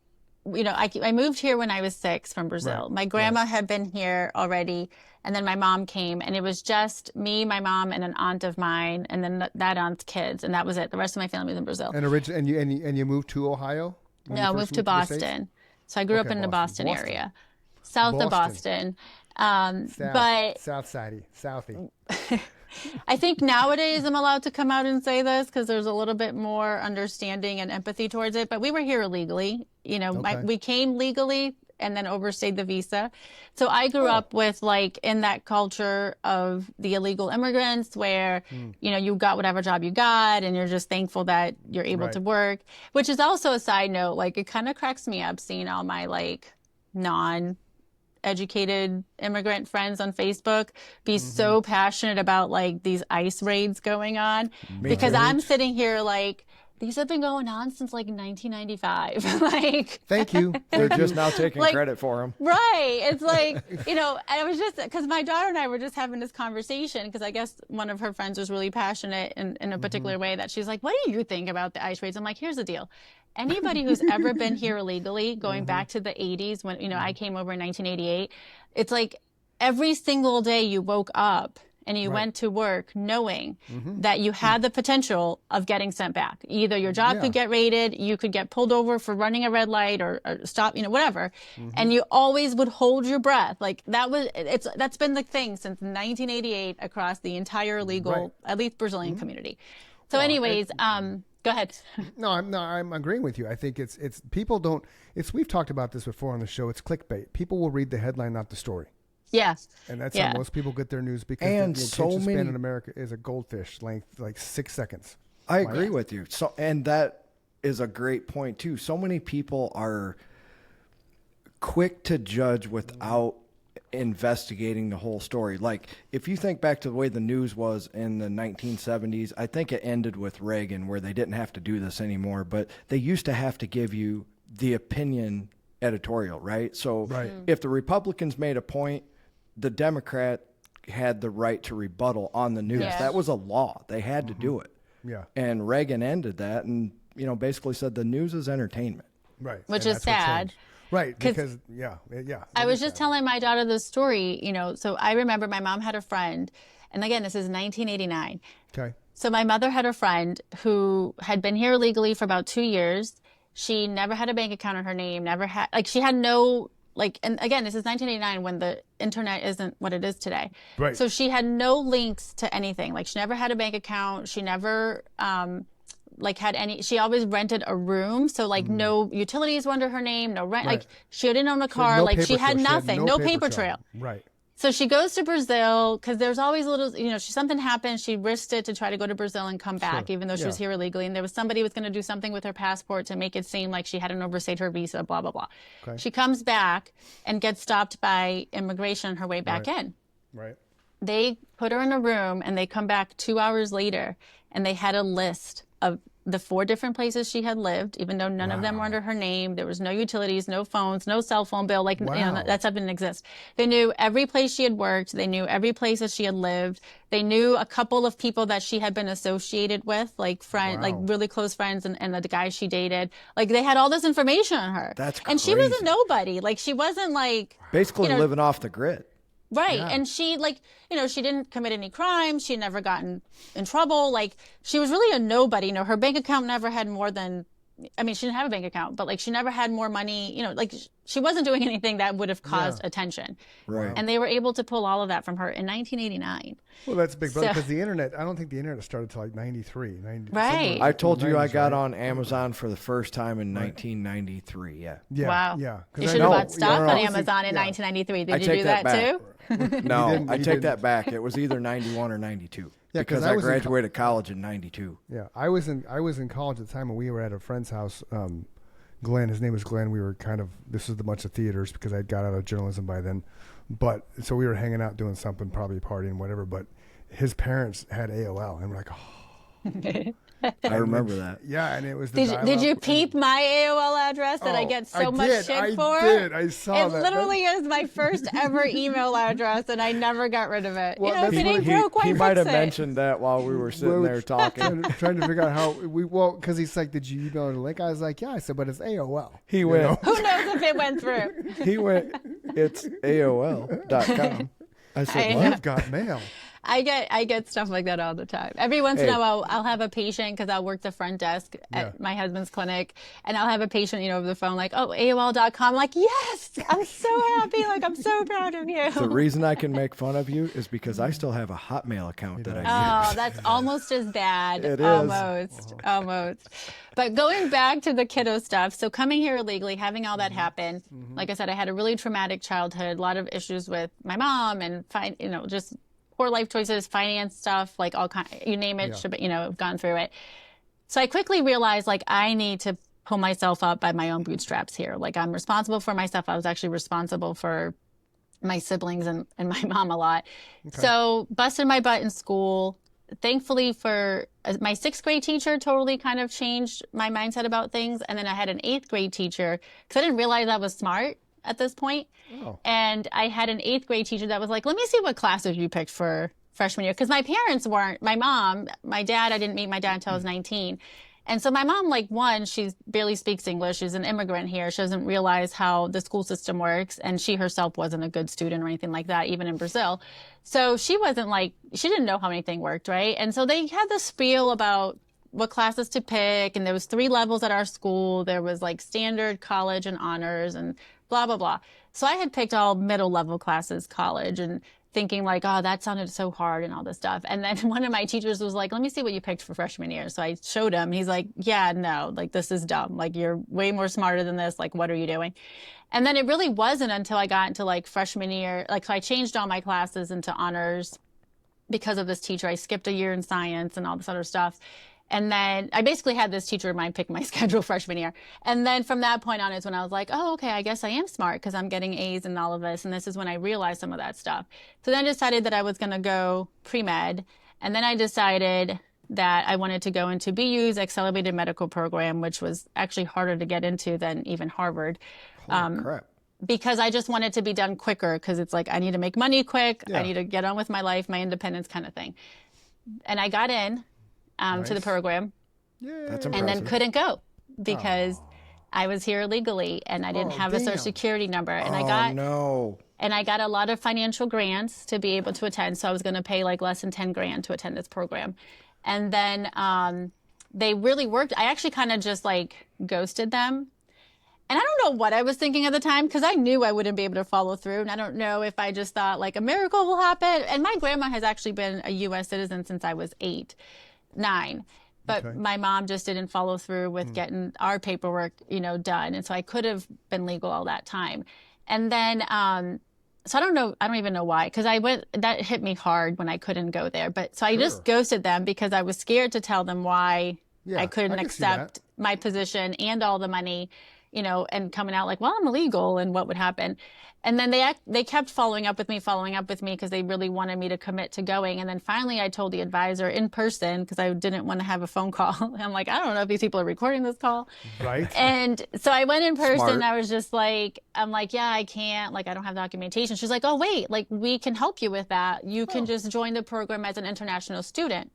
Speaker 3: I moved here when I was 6 from Brazil. Right. My grandma had been here already, and then my mom came, and it was just me, my mom, and an aunt of mine, and then that aunt's kids, and that was it. The rest of my family was in Brazil.
Speaker 1: And you moved to Ohio?
Speaker 3: No, I moved to Boston. So I grew up in the Boston area, south of Boston.
Speaker 1: Southie.
Speaker 3: I think nowadays I'm allowed to come out and say this, because there's a little bit more understanding and empathy towards it. But we were here illegally. We came legally and then overstayed the visa. So I grew up with, like, in that culture of the illegal immigrants where, you got whatever job you got, and you're just thankful that you're able to work, which is also a side note. Like, it kind of cracks me up seeing all my, like, non-educated immigrant friends on Facebook be so passionate about, like, these ICE raids going on, because I'm sitting here like, these have been going on since like 1995. Like,
Speaker 1: thank you.
Speaker 2: They're just now taking credit for them.
Speaker 3: Right. It's like, I was just, because my daughter and I were just having this conversation, because I guess one of her friends was really passionate in a particular way, that she's like, what do you think about the ICE raids? I'm like, here's the deal. Anybody who's ever been here illegally, going back to the 80s when, I came over in 1988, it's like every single day you woke up and you went to work knowing that you had the potential of getting sent back. Either your job could get raided, you could get pulled over for running a red light or stop, whatever. And you always would hold your breath. Like, that's been the thing since 1988 across the entire legal, at least Brazilian community. So anyways, Go ahead.
Speaker 1: No, I'm agreeing with you. I think it's people don't. We've talked about this before on the show. It's clickbait. People will read the headline, not the story.
Speaker 3: Yeah.
Speaker 1: And that's how most people get their news, because
Speaker 2: and
Speaker 1: the
Speaker 2: so
Speaker 1: attention
Speaker 2: many
Speaker 1: span in America is a goldfish length, like 6 seconds.
Speaker 2: I agree with you. So, and that is a great point too. So many people are quick to judge without investigating the whole story. Like, if you think back to the way the news was in the 1970s, I think it ended with Reagan, where they didn't have to do this anymore, but they used to have to give you the opinion editorial, right? So if the Republicans made a point, the Democrat had the right to rebuttal on the news. That was a law. They had to do it.
Speaker 1: Yeah.
Speaker 2: And Reagan ended that and, basically said the news is entertainment.
Speaker 1: Right.
Speaker 3: Which is sad.
Speaker 1: Right, because
Speaker 3: I was just telling my daughter the story, so I remember my mom had a friend, and again, this is 1989.
Speaker 1: Okay.
Speaker 3: So my mother had a friend who had been here illegally for about 2 years. She never had a bank account in her name, she had no, and again, this is 1989 when the internet isn't what it is today.
Speaker 1: Right.
Speaker 3: So she had no links to anything. She never had a bank account. She never, she always rented a room. So no utilities were under her name, no rent.
Speaker 1: Right.
Speaker 3: She didn't own a car. She had nothing, no paper trail.
Speaker 1: Right.
Speaker 3: So she goes to Brazil because there's always something happened. She risked it to try to go to Brazil and come back, even though she was here illegally. And there was somebody who was going to do something with her passport to make it seem like she hadn't overstayed her visa, blah, blah, blah. Okay. She comes back and gets stopped by immigration on her way back in.
Speaker 1: Right.
Speaker 3: They put her in a room and they come back 2 hours later and they had a list of the 4 different places she had lived, even though none of them were under her name. There was no utilities, no phones, no cell phone bill. That stuff didn't exist. They knew every place she had worked. They knew every place that she had lived. They knew a couple of people that she had been associated with, really close friends, and the guy she dated. They had all this information on her.
Speaker 2: That's crazy.
Speaker 3: And she was a nobody. She wasn't
Speaker 2: basically living off the grid.
Speaker 3: Right. Yeah. And she she didn't commit any crimes. She never gotten in trouble. She was really a nobody. Her bank account never had more than, she didn't have a bank account, but she never had more money, she wasn't doing anything that would have caused attention.
Speaker 2: Right.
Speaker 3: And they were able to pull all of that from her in 1989.
Speaker 1: Well, that's big brother, because the internet, I don't think the internet started till 93.
Speaker 3: Right.
Speaker 2: I told you I got on Amazon for the first time in 1993. Yeah.
Speaker 3: Wow.
Speaker 1: Yeah.
Speaker 3: You should have bought stock on Amazon in 1993. Did you do that too?
Speaker 2: No, I take that back. It was either 91 or 92. Yeah, because I graduated college in 92.
Speaker 1: Yeah, I was in college at the time, and we were at a friend's house. Glenn, his name was Glenn. We were this was a bunch of theaters because I got out of journalism by then. But so we were hanging out doing something, probably partying, whatever. But his parents had AOL, and we're like, oh.
Speaker 2: I remember that.
Speaker 1: Yeah, and it was
Speaker 3: Did you peep my AOL address that I get so much shit for?
Speaker 1: I did. I saw that.
Speaker 3: It literally is my first ever email address, and I never got rid of it.
Speaker 1: Well,
Speaker 3: if it ain't broke, why
Speaker 2: he
Speaker 3: fix
Speaker 2: might have
Speaker 3: it?
Speaker 2: mentioned that while we were sitting there talking.
Speaker 1: trying to figure out how because he's like, did you email the link? I was like, yeah. I said, but it's AOL.
Speaker 2: He went.
Speaker 3: Who knows if it went through?
Speaker 2: He went, it's AOL.com. I said, what?
Speaker 1: You've got mail.
Speaker 3: I get stuff like that all the time. Every once in a while, I'll have a patient, because I'll work the front desk at my husband's clinic, and I'll have a patient, over the phone, oh, AOL.com. Yes, I'm so happy. I'm so proud of you.
Speaker 2: The reason I can make fun of you is because I still have a Hotmail account that I use.
Speaker 3: Oh, that's almost as bad.
Speaker 2: It is.
Speaker 3: Almost. But going back to the kiddo stuff, so coming here illegally, having all that happen, like I said, I had a really traumatic childhood, a lot of issues with my mom, and just poor life choices, finance stuff, all kind, you name it, I've gone through it. So I quickly realized, I need to pull myself up by my own bootstraps here. I'm responsible for myself. I was actually responsible for my siblings and my mom a lot. Okay. So busted my butt in school. Thankfully for my 6th grade teacher totally kind of changed my mindset about things. And then I had an 8th grade teacher, because I didn't realize I was smart at this point. Oh. And I had an 8th grade teacher that was like, let me see what classes you picked for freshman year. Because my parents weren't, my mom, my dad, I didn't meet my dad until I was 19. And so my mom, one, she barely speaks English. She's an immigrant here. She doesn't realize how the school system works. And she herself wasn't a good student or anything like that, even in Brazil. So she wasn't she didn't know how anything worked, right? And so they had this spiel about what classes to pick. And there was 3 levels at our school. There was standard, college, and honors, and blah, blah, blah. So I had picked all middle level classes, college, and thinking like, oh, that sounded so hard and all this stuff. And then one of my teachers was like, let me see what you picked for freshman year. So I showed him. He's like, yeah, no, like this is dumb. Like you're way more smarter than this. Like, what are you doing? And then it really wasn't until I got into like freshman year, like, so I changed all my classes into honors because of this teacher. I skipped a year in science and all this other stuff. And then I basically had this teacher of mine pick my schedule freshman year. And then from that point on is when I was like, oh, okay, I guess I am smart because I'm getting A's and all of this. And this is when I realized some of that stuff. So then I decided that I was going to go pre-med. And then I decided that I wanted to go into BU's accelerated medical program, which was actually harder to get into than even Harvard.
Speaker 2: Holy crap.
Speaker 3: Because I just wanted to be done quicker because it's like I need to make money quick.
Speaker 1: Yeah.
Speaker 3: I need to get on with my life, my independence kind of thing. And I got in. To the program.
Speaker 2: That's impressive.
Speaker 3: And then couldn't go because I was here illegally and I didn't have a social security number. And I got a lot of financial grants to be able to attend. So I was going to pay like less than 10 grand to attend this program. And then they really worked. I actually kind of just like ghosted them. And I don't know what I was thinking at the time because I knew I wouldn't be able to follow through. And I don't know if I just thought like a miracle will happen. And my grandma has actually been a U.S. citizen since I was 9. But my mom just didn't follow through with getting our paperwork, done. And so I could have been legal all that time. And then, so I don't know, I don't even know why, because that hit me hard when I couldn't go there. But so I just ghosted them because I was scared to tell them why I couldn't accept my position and all the money, and coming out like, well, I'm illegal and what would happen. And then they kept following up with me because they really wanted me to commit to going. And then finally I told the advisor in person because I didn't want to have a phone call. I'm like, I don't know if these people are recording this call.
Speaker 1: Right.
Speaker 3: And so I went in person.
Speaker 2: Smart.
Speaker 3: I was just like, I'm like, yeah, I can't. Like, I don't have documentation. She's like, oh, wait, like we can help you with that. You can just join the program as an international student.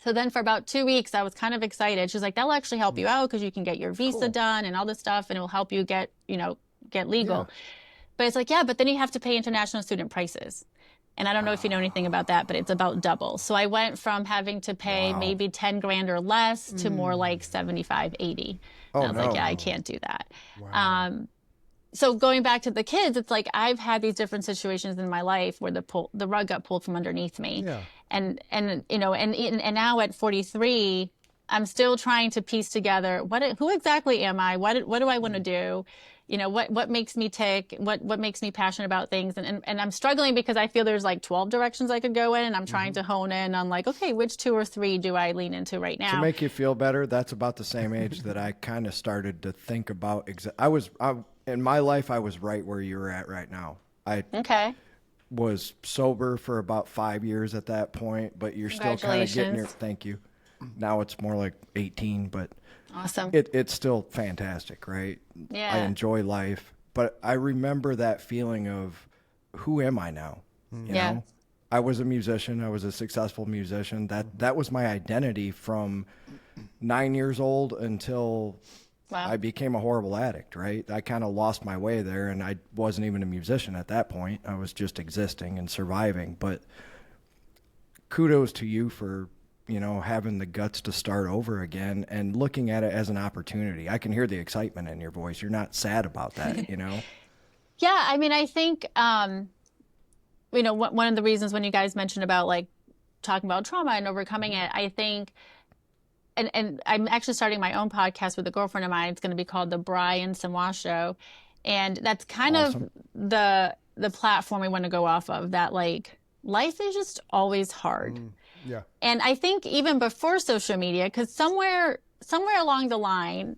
Speaker 3: So then for about 2 weeks, I was kind of excited. She's like, that'll actually help you out because you can get your visa done and all this stuff and it will help you get legal. Yeah. But it's like, yeah, but then you have to pay international student prices. And I don't know if you know anything about that, but it's about double. So I went from having to pay maybe 10 grand or less to more like 75, 80. And I was like, yeah, I can't do that. Wow. So going back to the kids, it's like I've had these different situations in my life where the rug got pulled from underneath me. Yeah. And now at 43, I'm still trying to piece together who exactly am I? What do I want to do? What makes me tick? What makes me passionate about things? And I'm struggling because I feel there's like 12 directions I could go in, and I'm trying to hone in on like, okay, which 2 or 3 do I lean into right now?
Speaker 2: To make you feel better, that's about the same age that I kind of started to think about. In my life, I was right where you're at right now. I was sober for about 5 years at that point, but you're still kind of getting your, thank you. Now it's more like 18, but
Speaker 3: awesome.
Speaker 2: It's still fantastic, right?
Speaker 3: Yeah.
Speaker 2: I enjoy life, but I remember that feeling of who am I now? You know? I was a musician. I was a successful musician. That was my identity from 9 years old until I became a horrible addict, right? I kind of lost my way there, and I wasn't even a musician at that point. I was just existing and surviving. But kudos to you for, having the guts to start over again and looking at it as an opportunity. I can hear the excitement in your voice. You're not sad about that,
Speaker 3: Yeah, I mean, I think, one of the reasons when you guys mentioned about like talking about trauma and overcoming it, I think, and I'm actually starting my own podcast with a girlfriend of mine. It's going to be called the Brian Samua Show. And that's kind of the platform we want to go off of, that like life is just always hard.
Speaker 1: Yeah.
Speaker 3: And I think even before social media, because somewhere along the line,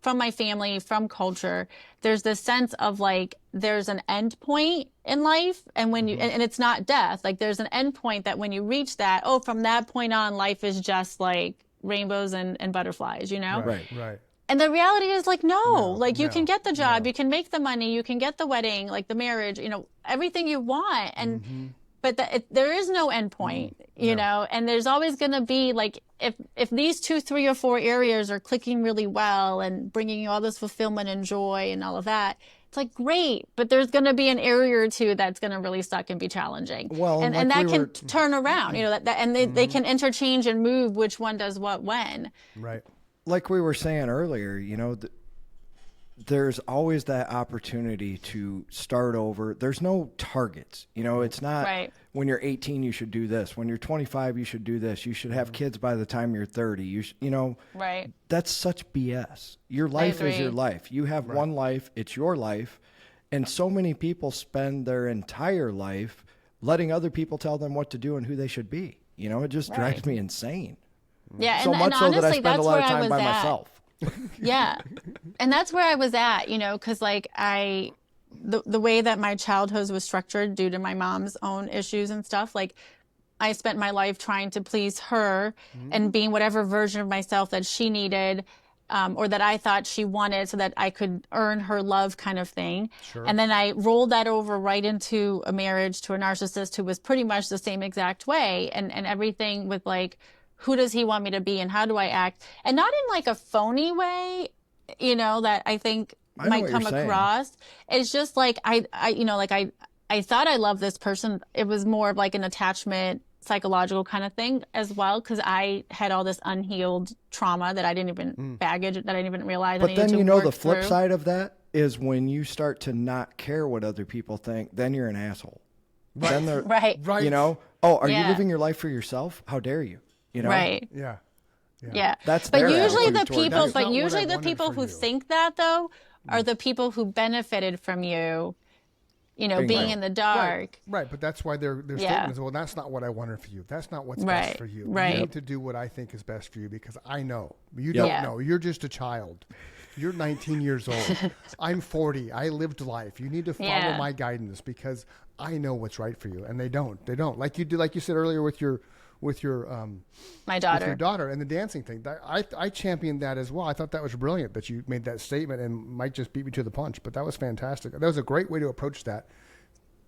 Speaker 3: from my family, from culture, there's this sense of like, there's an end point in life. And when and it's not death, like there's an end point that when you reach that, from that point on, life is just like rainbows and butterflies,
Speaker 1: Right.
Speaker 3: And the reality is like, you can get the job, you can make the money, you can get the wedding, like the marriage, everything you want. And, but there is no end point, you know, and there's always going to be like, if these 2, 3, or 4 areas are clicking really well and bringing you all this fulfillment and joy and all of that, it's like, great, but there's going to be an area or two that's going to really suck and be challenging.
Speaker 2: Well,
Speaker 3: and that can turn around, and they can interchange and move which one does what when.
Speaker 1: Right.
Speaker 2: Like we were saying earlier, there's always that opportunity to start over. There's no targets. You know, it's not when you're 18, you should do this. When you're 25, you should do this. You should have kids by the time you're 30. You know, that's such BS. Your life is your life. You have one life. It's your life. And so many people spend their entire life letting other people tell them what to do and who they should be. You know, it just drives me insane.
Speaker 3: Yeah.
Speaker 2: So much so that I spend a lot of time by myself.
Speaker 3: Yeah. And that's where I was at, you know, because like the way that my childhood was structured due to my mom's own issues and stuff, like I spent my life trying to please her and being whatever version of myself that she needed or that I thought she wanted so that I could earn her love kind of thing. Sure. And then I rolled that over right into a marriage to a narcissist who was pretty much the same exact way and everything with like, who does he want me to be and how do I act? And not in like a phony way, you know, that I think might come across. It's just like, I you know, like I thought I loved this person. It was more of like an attachment, psychological kind of thing as well. Cause I had all this unhealed trauma that I didn't even baggage that I didn't even realize.
Speaker 2: But then, you know, the flip side of that is when you start to not care what other people think, then you're an asshole.
Speaker 1: Right.
Speaker 2: Then they're,
Speaker 3: right.
Speaker 2: You know, oh, are you living your life for yourself? How dare you? You know?
Speaker 3: Right.
Speaker 1: Yeah.
Speaker 3: Yeah.
Speaker 2: That's
Speaker 3: but usually
Speaker 2: the
Speaker 3: people who think that though are the people who benefited from you, you know, being in the dark.
Speaker 1: Right. But that's why their statement is, well, that's not what I wanted for you. That's not what's best for you.
Speaker 3: Right.
Speaker 1: You need to do what I think is best for you because I know. You don't know. You're just a child. You're 19 years old. I'm 40. I lived life. You need to follow my guidance because I know what's right for you. And they don't. They don't. Like you did, like you said earlier with your
Speaker 3: my daughter.
Speaker 1: With your daughter and the dancing thing. I championed that as well. I thought that was brilliant that you made that statement and Mike just beat me to the punch, but that was fantastic. That was a great way to approach that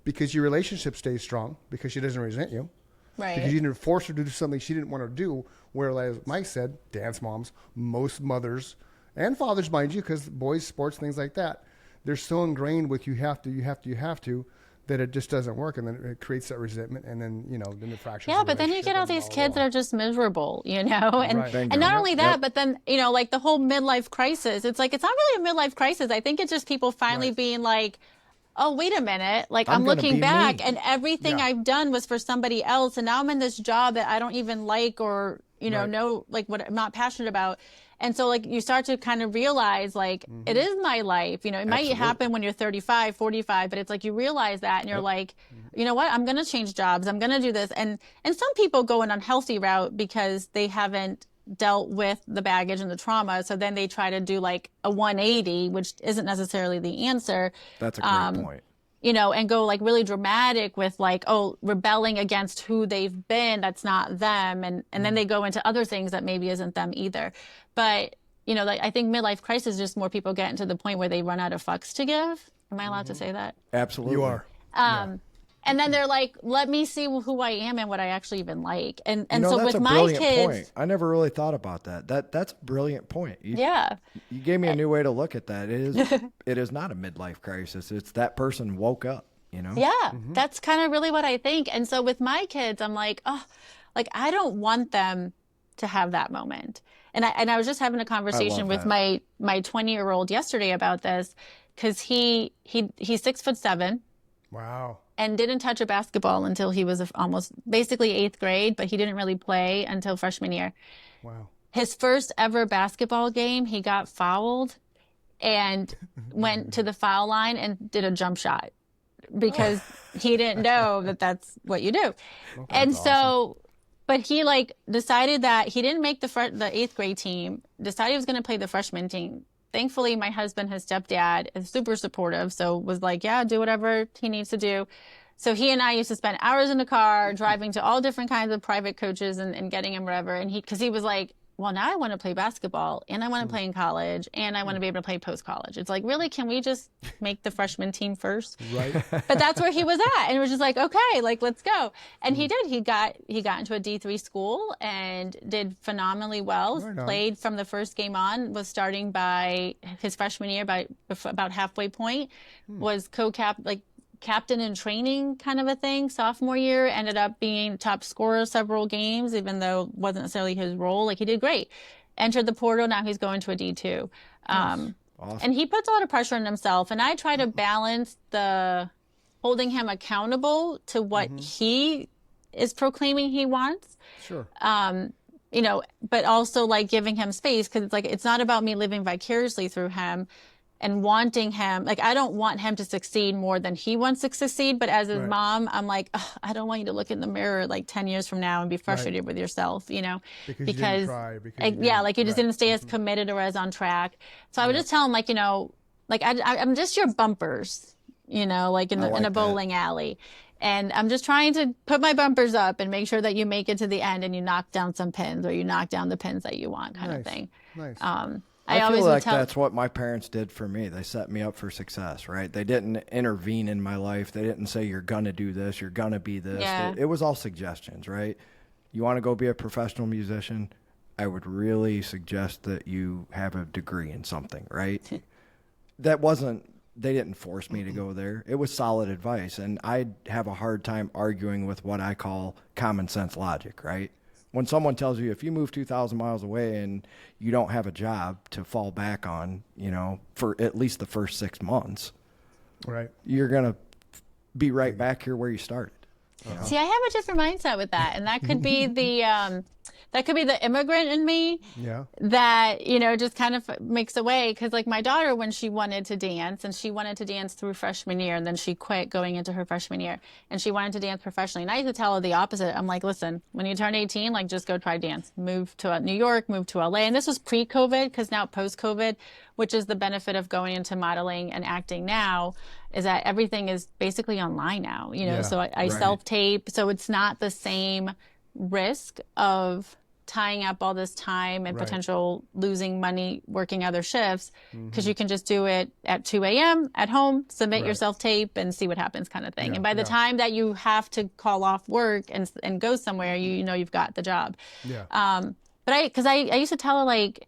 Speaker 1: because your relationship stays strong because she doesn't resent you.
Speaker 3: Right.
Speaker 1: Because you didn't force her to do something she didn't want to do. Whereas Mike said, dance moms, most mothers and fathers, mind you, because boys, sports, things like that, they're so ingrained with you have to, that it just doesn't work, and then it creates that resentment, and then, you know, then the fractures.
Speaker 3: Yeah, but then you get all these kids that are just miserable, you know, and and not only that, but then, you know, like the whole midlife crisis. It's like, it's not really a midlife crisis. I think it's just people finally being like, oh, wait a minute, like I'm looking back and everything I've done was for somebody else, and now I'm in this job that I don't even like or, you know like what I'm not passionate about. And so like you start to kind of realize like it is my life, you know, it might happen when you're 35, 45, but it's like you realize that and you're like, you know what, I'm going to change jobs. I'm going to do this. And some people go an unhealthy route because they haven't dealt with the baggage and the trauma. So then they try to do like a 180, which isn't necessarily the answer.
Speaker 2: That's a great point.
Speaker 3: You know, and go like really dramatic with like, oh, rebelling against who they've been. That's not them. And then they go into other things that maybe isn't them either. But, you know, like I think midlife crisis is just more people getting to the point where they run out of fucks to give. Am I allowed to say that?
Speaker 2: Absolutely.
Speaker 1: You are.
Speaker 3: And then they're like, let me see who I am and what I actually even like. And
Speaker 2: you know,
Speaker 3: so
Speaker 2: that's
Speaker 3: with
Speaker 2: a
Speaker 3: my
Speaker 2: brilliant
Speaker 3: kids.
Speaker 2: point. I never really thought about that. That's a brilliant point. You gave me a new way to look at that. It is not a midlife crisis. It's that person woke up. You know?
Speaker 3: Yeah, that's kind of really what I think. And so with my kids, I'm like, oh, like I don't want them to have that moment. And I was just having a conversation with my 20-year-old yesterday about this because he's 6'7".
Speaker 1: Wow.
Speaker 3: And didn't touch a basketball until he was almost basically 8th grade, but he didn't really play until freshman year.
Speaker 1: Wow.
Speaker 3: His first ever basketball game, he got fouled and went to the foul line and did a jump shot. Because he didn't know that that's what you do. Okay, and so, awesome. But he like decided that he didn't make the 8th grade team, decided he was going to play the freshman team. Thankfully, my husband, his stepdad, is super supportive. So was like, yeah, do whatever he needs to do. So he and I used to spend hours in the car driving to all different kinds of private coaches and getting him wherever. And because he was like, well, now I want to play basketball and I want to play in college and I want to be able to play post-college. It's like, really, can we just make the freshman team first?
Speaker 1: Right.
Speaker 3: But that's where he was at. And it was just like, okay, like, let's go. And he did. He got into a D3 school and did phenomenally well. Played from the first game on, was starting by his freshman year by about halfway point, was captain in training kind of a thing. Sophomore year, ended up being top scorer several games, even though it wasn't necessarily his role. Like he did great. Entered the portal. Now he's going to a D2.
Speaker 2: Awesome.
Speaker 3: And he puts a lot of pressure on himself. And I try to balance the holding him accountable to what he is proclaiming he wants.
Speaker 1: Sure.
Speaker 3: You know, but also like giving him space, because it's like, it's not about me living vicariously through him and wanting him. Like, I don't want him to succeed more than he wants to succeed. But as his mom, I'm like, I don't want you to look in the mirror like 10 years from now and be frustrated with yourself, you know,
Speaker 1: because you didn't try,
Speaker 3: like you just didn't stay as committed or as on track. So I would just tell him, like, you know, like I'm just your bumpers, you know, like in a bowling alley. And I'm just trying to put my bumpers up and make sure that you make it to the end and you knock down some pins, or you knock down the pins that you want, kind of thing.
Speaker 1: Nice.
Speaker 2: I feel like that's what my parents did for me. They set me up for success, right? They didn't intervene in my life. They didn't say, you're going to do this, you're going to be this.
Speaker 3: Yeah.
Speaker 2: It was all suggestions, right? You want to go be a professional musician? I would really suggest that you have a degree in something, right? They didn't force me to go there. It was solid advice. And I'd have a hard time arguing with what I call common sense logic, right? When someone tells you, if you move 2,000 miles away and you don't have a job to fall back on, you know, for at least the first 6 months,
Speaker 1: right,
Speaker 2: you're going to be right back here where you started. You know?
Speaker 3: See, I have a different mindset with that. And that could be the immigrant in me that, you know, just kind of makes a way. Because like my daughter, when she wanted to dance, and she wanted to dance through freshman year, and then she quit going into her freshman year, and she wanted to dance professionally. And I used to tell her the opposite. I'm like, listen, when you turn 18, like, just go try dance. Move to New York, move to LA. And this was pre-COVID, because now post-COVID, which is the benefit of going into modeling and acting now, is that everything is basically online now, you know. So I self-tape. So it's not the same risk of tying up all this time and potential losing money working other shifts, because you can just do it at 2 a.m. at home, submit your self-tape, and see what happens, kind of thing. And by the time that you have to call off work and go somewhere, you know you've got the job. But I used to tell her, like,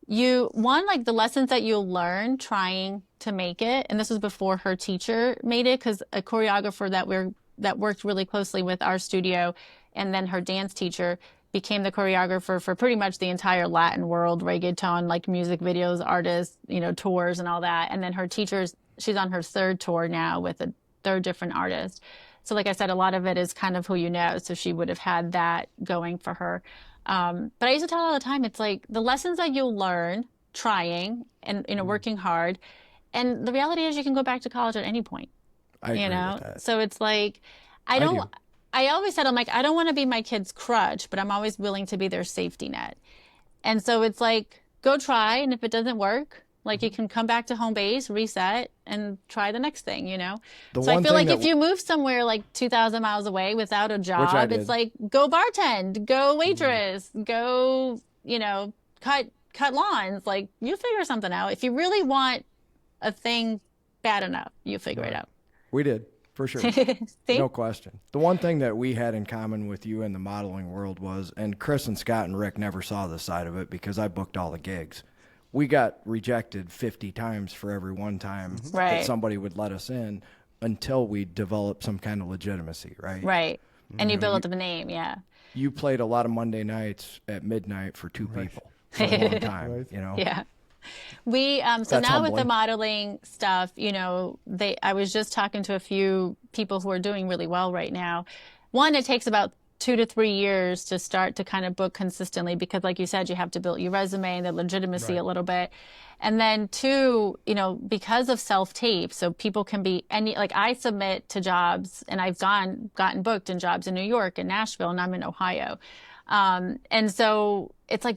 Speaker 3: like the lessons that you'll learn trying to make it, and this was before her teacher made it, because a choreographer that worked really closely with our studio, and then her dance teacher, became the choreographer for pretty much the entire Latin world, reggaeton, like music videos, artists, you know, tours and all that. And then her teachers, she's on her 3rd tour now with a 3rd different artist. So like I said, a lot of it is kind of who you know. So she would have had that going for her. But I used to tell her all the time, it's like the lessons that you'll learn trying and, you know, working hard. And the reality is you can go back to college at any point.
Speaker 2: I agree with that.
Speaker 3: So it's like, I always said, I'm like, I don't want to be my kid's crutch, but I'm always willing to be their safety net. And so it's like, go try. And if it doesn't work, like, you can come back to home base, reset, and try the next thing, you know? So I feel like if you move somewhere like 2,000 miles away without a job, it's like, go bartend, go waitress, go, you know, cut lawns. Like, you figure something out. If you really want a thing bad enough, you figure it out.
Speaker 2: We did. For sure. No question. The one thing that we had in common with you in the modeling world was, and Chris and Scott and Rick never saw this side of it because I booked all the gigs. We got rejected 50 times for every one time that somebody would let us in, until we developed some kind of legitimacy, right?
Speaker 3: Right. And you build up a name,
Speaker 2: You played a lot of Monday nights at midnight for 2 people for a long time, you know?
Speaker 3: Yeah. We so
Speaker 2: That's
Speaker 3: now
Speaker 2: humbling.
Speaker 3: with the modeling stuff, you know, I was just talking to a few people who are doing really well right now. One, it takes about 2 to 3 years to start to kind of book consistently, because like you said, you have to build your resume and the legitimacy a little bit. And then 2, you know, because of self-tape, so people can be like, I submit to jobs, and I've gotten booked in jobs in New York and Nashville, and I'm in Ohio. And so it's like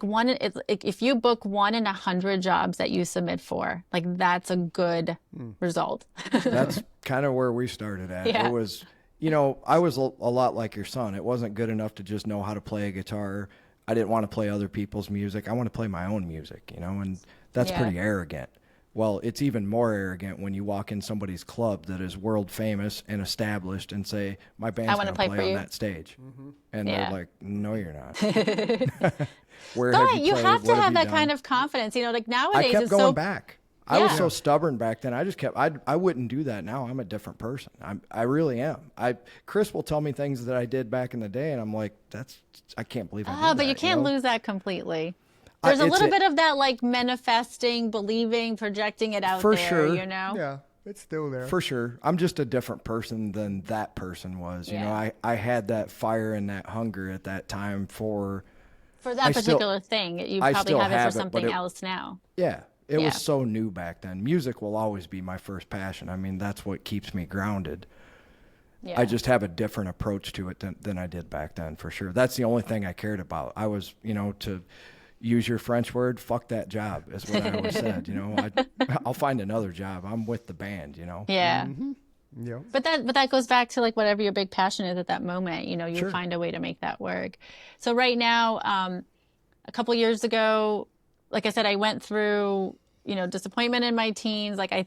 Speaker 3: if you book 1 in 100 jobs that you submit for, like, that's a good result.
Speaker 2: That's kind of where we started at.
Speaker 3: Yeah.
Speaker 2: It was, you know, I was a lot like your son. It wasn't good enough to just know how to play a guitar. I didn't want to play other people's music. I want to play my own music, you know, and that's pretty arrogant. Well, it's even more arrogant when you walk in somebody's club that is world famous and established and say, my band's going to play on that stage. And they're like, no, you're not. Where have you
Speaker 3: played?
Speaker 2: have
Speaker 3: to have that kind of confidence. You know, like nowadays
Speaker 2: I kept
Speaker 3: it's
Speaker 2: going
Speaker 3: so
Speaker 2: back. I was so stubborn back then. I just kept, I wouldn't do that now. I'm a different person. I really am. Chris will tell me things that I did back in the day, and I'm like, I can't believe I did that.
Speaker 3: But you can't lose that completely. There's a little bit of that, like, manifesting, believing, projecting it out
Speaker 2: for
Speaker 3: there,
Speaker 2: sure.
Speaker 3: you know?
Speaker 1: Yeah, it's still there.
Speaker 2: For sure. I'm just a different person than that person was. You know, I had that fire and that hunger at that time for
Speaker 3: that particular thing. You probably have it for something else now.
Speaker 2: Yeah. It was so new back then. Music will always be my first passion. I mean, that's what keeps me grounded. Yeah. I just have a different approach to it than I did back then, for sure. That's the only thing I cared about. I was, you know, to use your French word, fuck that job is what I always said. You know, I'll find another job. I'm with the band, you know?
Speaker 3: Yeah.
Speaker 1: Mm-hmm. Yeah.
Speaker 3: But that goes back to, like, whatever your big passion is at that moment, you know, you find a way to make that work. So right now, a couple years ago, like I said, I went through, you know, disappointment in my teens. Like, I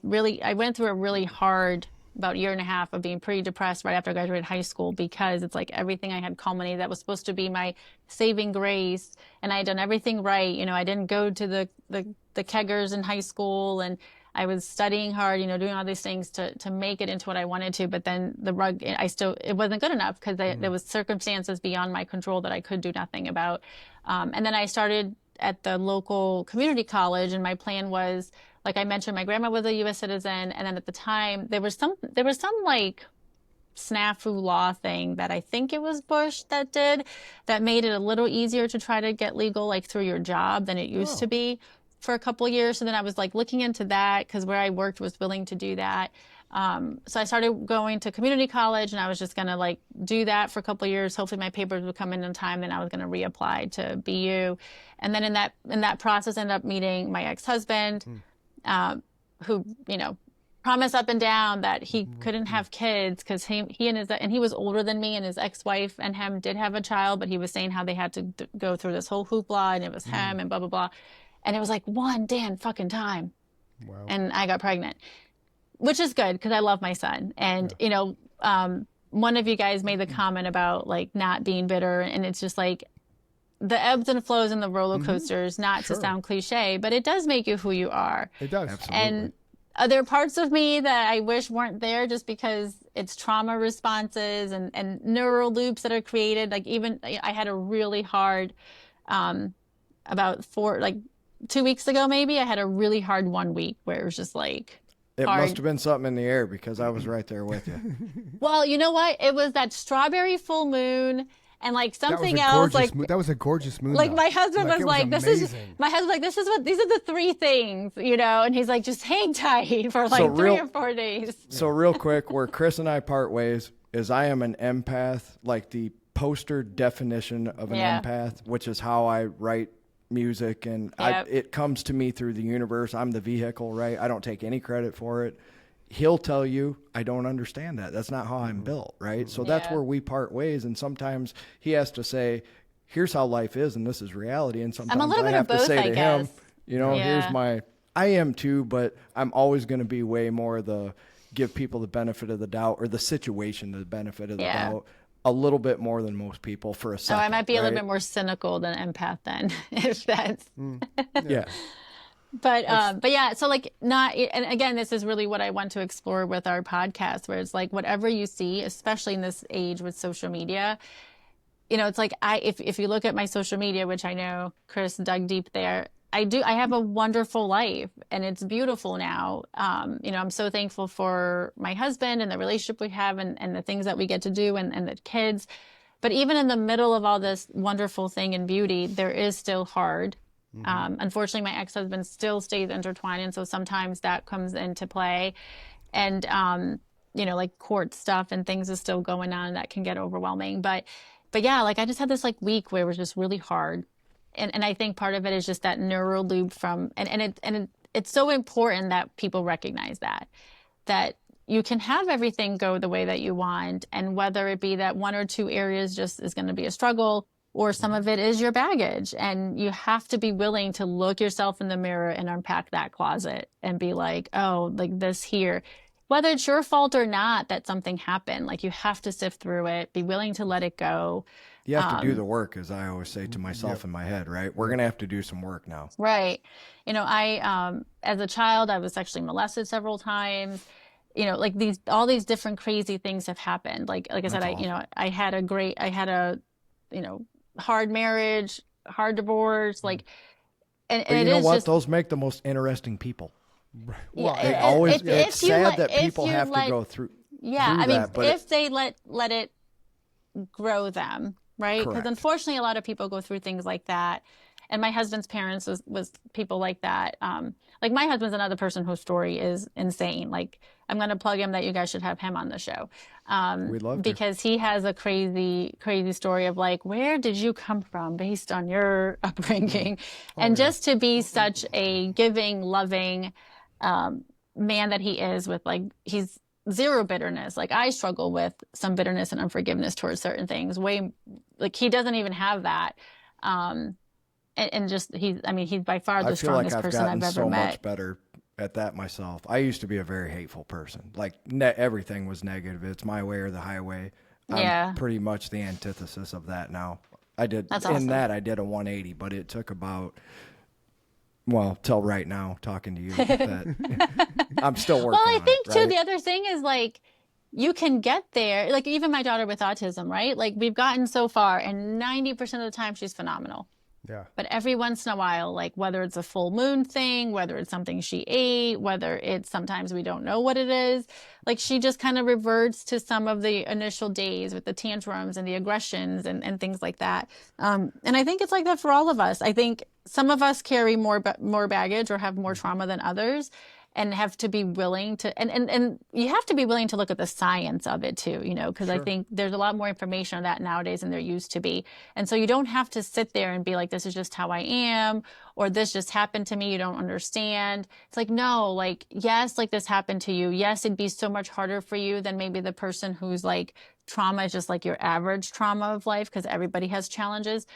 Speaker 3: went through a really hard, about a year and a half of being pretty depressed right after I graduated high school, because it's like everything I had culminated that was supposed to be my saving grace, and I had done everything right. You know, I didn't go to the keggers in high school, and I was studying hard, you know, doing all these things to make it into what I wanted to. But then it wasn't good enough, because there was circumstances beyond my control that I could do nothing about. And then I started at the local community college, and my plan was, like I mentioned, my grandma was a U.S. citizen, and then at the time there was some like snafu law thing that I think it was Bush that made it a little easier to try to get legal, like, through your job than it used to be for a couple of years. So then I was, like, looking into that, because where I worked was willing to do that. So I started going to community college, and I was just going to, like, do that for a couple of years. Hopefully my papers would come in time. Then I was going to reapply to BU. And then in that process, ended up meeting my ex-husband, who, you know, promised up and down that he couldn't have kids, because he was older than me, and his ex-wife and him did have a child, but he was saying how they had to go through this whole hoopla, and it was him and blah, blah, blah. And it was like one damn fucking time.
Speaker 1: Wow.
Speaker 3: And I got pregnant, which is good, because I love my son. And, you know, one of you guys made the comment about, like, not being bitter. And it's just like the ebbs and flows and the roller coasters, not to sound cliche, but it does make you who you are.
Speaker 1: It does.
Speaker 2: Absolutely.
Speaker 3: And there are parts of me that I wish weren't there, just because it's trauma responses and neural loops that are created. Like, even I had a really hard, about 2 weeks ago, maybe, I had a really hard 1 week where it was just like,
Speaker 2: it must have been something in the air, because I was right there with you.
Speaker 3: Well, you know what? It was that strawberry full moon, and, like, something else. Like,
Speaker 1: that was a gorgeous moon.
Speaker 3: Like, my husband was like, these are the three things, you know, and he's like, just hang tight for like 3 or 4 days.
Speaker 2: So real quick, where Chris and I part ways is I am an empath, like the poster definition of an empath, which is how I write music, and it comes to me through the universe. I'm the vehicle, right? I don't take any credit for it. He'll tell you, I don't understand that. That's not how I'm built, right? So that's where we part ways, and sometimes he has to say, here's how life is, and this is reality, and sometimes I have to say to him, you know, here's my, I am too, but I'm always going to be way more the give people the benefit of the doubt, or the situation the benefit of the doubt, a little bit more than most people for a second.
Speaker 3: So I might be a little bit more cynical than empath then, if that's...
Speaker 2: Yeah.
Speaker 3: But yeah, so, like, and again, this is really what I want to explore with our podcast, where it's like, whatever you see, especially in this age with social media, you know, it's like, if you look at my social media, which I know Chris dug deep there, I have a wonderful life, and it's beautiful now. You know, I'm so thankful for my husband and the relationship we have, and the things that we get to do, and the kids. But even in the middle of all this wonderful thing and beauty, there is still hard. Unfortunately, my ex-husband still stays intertwined, and so sometimes that comes into play. And, you know, like, court stuff and things is still going on that can get overwhelming. But yeah, like, I just had this, like, week where it was just really hard. And I think part of it is just that neural loop it's so important that people recognize that you can have everything go the way that you want. And whether it be that 1 or 2 areas just is going to be a struggle, or some of it is your baggage, and you have to be willing to look yourself in the mirror and unpack that closet and be like, oh, like, this here, whether it's your fault or not that something happened, like, you have to sift through it, be willing to let it go.
Speaker 2: You have to do the work, as I always say to myself in my head, right? We're going to have to do some work now.
Speaker 3: Right. You know, I, as a child, I was sexually molested several times. You know, like, all these different crazy things have happened. Like I said, I had a, you know, hard marriage, hard divorce. Like, And
Speaker 2: but you know what? Those make the most interesting people.
Speaker 3: Well,
Speaker 2: it's sad that people have to go through.
Speaker 3: Yeah, I mean, if they let it grow them, right? Because unfortunately, a lot of people go through things like that. And my husband's parents was people like that. Like my husband's another person whose story is insane. Like I'm going to plug him that you guys should have him on the show.
Speaker 2: We'd love to.
Speaker 3: Because he has a crazy, crazy story of like, where did you come from based on your upbringing? Just to be such a giving, loving man that he is with like, he's zero bitterness. Like I struggle with some bitterness and unforgiveness towards certain things. Like he doesn't even have that. And just he's by far the strongest person I've ever met. I feel like I've gotten so much
Speaker 2: better at that myself. I used to be a very hateful person. Like everything was negative. It's my way or the highway. I'm pretty much the antithesis of that now. I did a 180, but it took about till right now talking to you that I'm still working.
Speaker 3: Well, I think too the other thing is like you can get there. Like even my daughter with autism, right? Like we've gotten so far, and 90% of the time she's phenomenal.
Speaker 1: Yeah.
Speaker 3: But every once in a while, like whether it's a full moon thing, whether it's something she ate, whether it's sometimes we don't know what it is, like she just kind of reverts to some of the initial days with the tantrums and the aggressions and things like that. And I think it's like that for all of us. I think some of us carry more baggage or have more trauma than others. And have to be willing to, and you have to be willing to look at the science of it too, because I think there's a lot more information on that nowadays than there used to be. And so you don't have to sit there and be like, this is just how I am, or this just happened to me. You don't understand. It's like, no, like, yes, like this happened to you. Yes, it'd be so much harder for you than maybe the person who's like trauma is just like your average trauma of life, because everybody has challenges.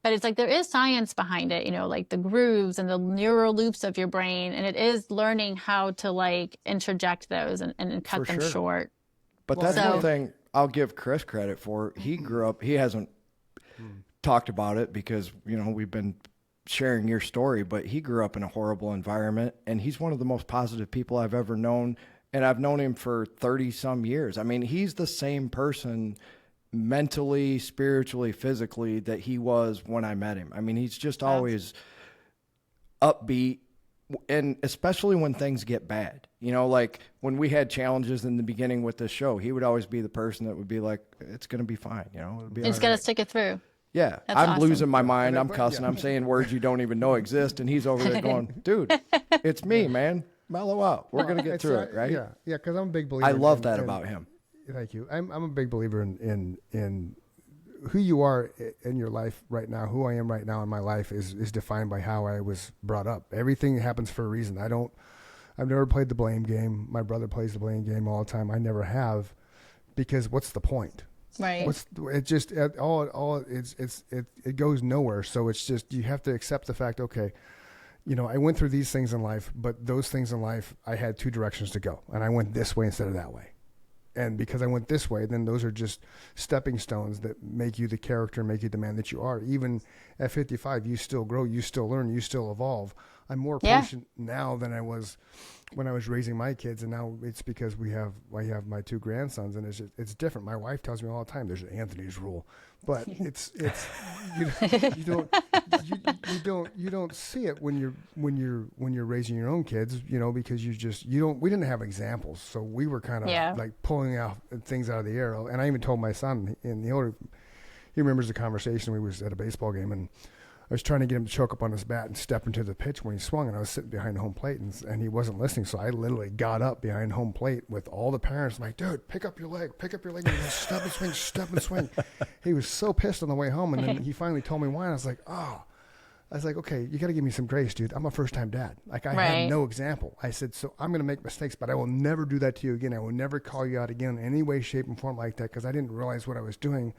Speaker 3: But it's like there is science behind it, like the grooves and the neural loops of your brain. And it is learning how to like interject those and cut them short.
Speaker 2: But that's one thing I'll give Chris credit for. He grew up, he hasn't talked about it because, we've been sharing your story, but he grew up in a horrible environment. And he's one of the most positive people I've ever known. And I've known him for 30 some years. I mean, he's the same person mentally, spiritually, physically that he was when I met him. I mean, he's just always upbeat, and especially when things get bad. Like when we had challenges in the beginning with this show, he would always be the person that would be like, it's going to be fine, it'll be
Speaker 3: just got to stick it through.
Speaker 2: Yeah. I'm losing my mind. I'm cussing. I'm saying words you don't even know exist. And he's over there going, dude, it's me, man. Mellow out. We're going to get through it, right?
Speaker 1: Yeah. Yeah. Because I'm a big believer.
Speaker 2: I love that about him.
Speaker 1: Thank you. I'm a big believer in who you are in your life right now. Who I am right now in my life is defined by how I was brought up. Everything happens for a reason. I've never played the blame game. My brother plays the blame game all the time. I never have, because what's the point?
Speaker 3: Right.
Speaker 1: It goes nowhere. So it's just, you have to accept the fact, okay, I went through these things in life, but those things in life, I had two directions to go, and I went this way instead of that way. And because I went this way, then those are just stepping stones that make you the character, make you the man that you are. Even at 55, you still grow, you still learn, you still evolve. I'm more patient now than I was when I was raising my kids, and now it's because I have my two grandsons, and it's different. My wife tells me all the time, there's Anthony's rule, but it's you don't see it when you're raising your own kids, because we didn't have examples, so we were kind of like pulling out things out of the air. And I even told my son, he remembers the conversation. We was at a baseball game, and I was trying to get him to choke up on his bat and step into the pitch when he swung, and I was sitting behind home plate, and he wasn't listening. So I literally got up behind home plate with all the parents. I'm like, dude, pick up your leg, and step and swing. He was so pissed on the way home, and then he finally told me why, and I was like, okay, you got to give me some grace, dude. I'm a first-time dad. Like, I had no example. I said, so I'm going to make mistakes, but I will never do that to you again. I will never call you out again in any way, shape, and form like that, because I didn't realize what I was doing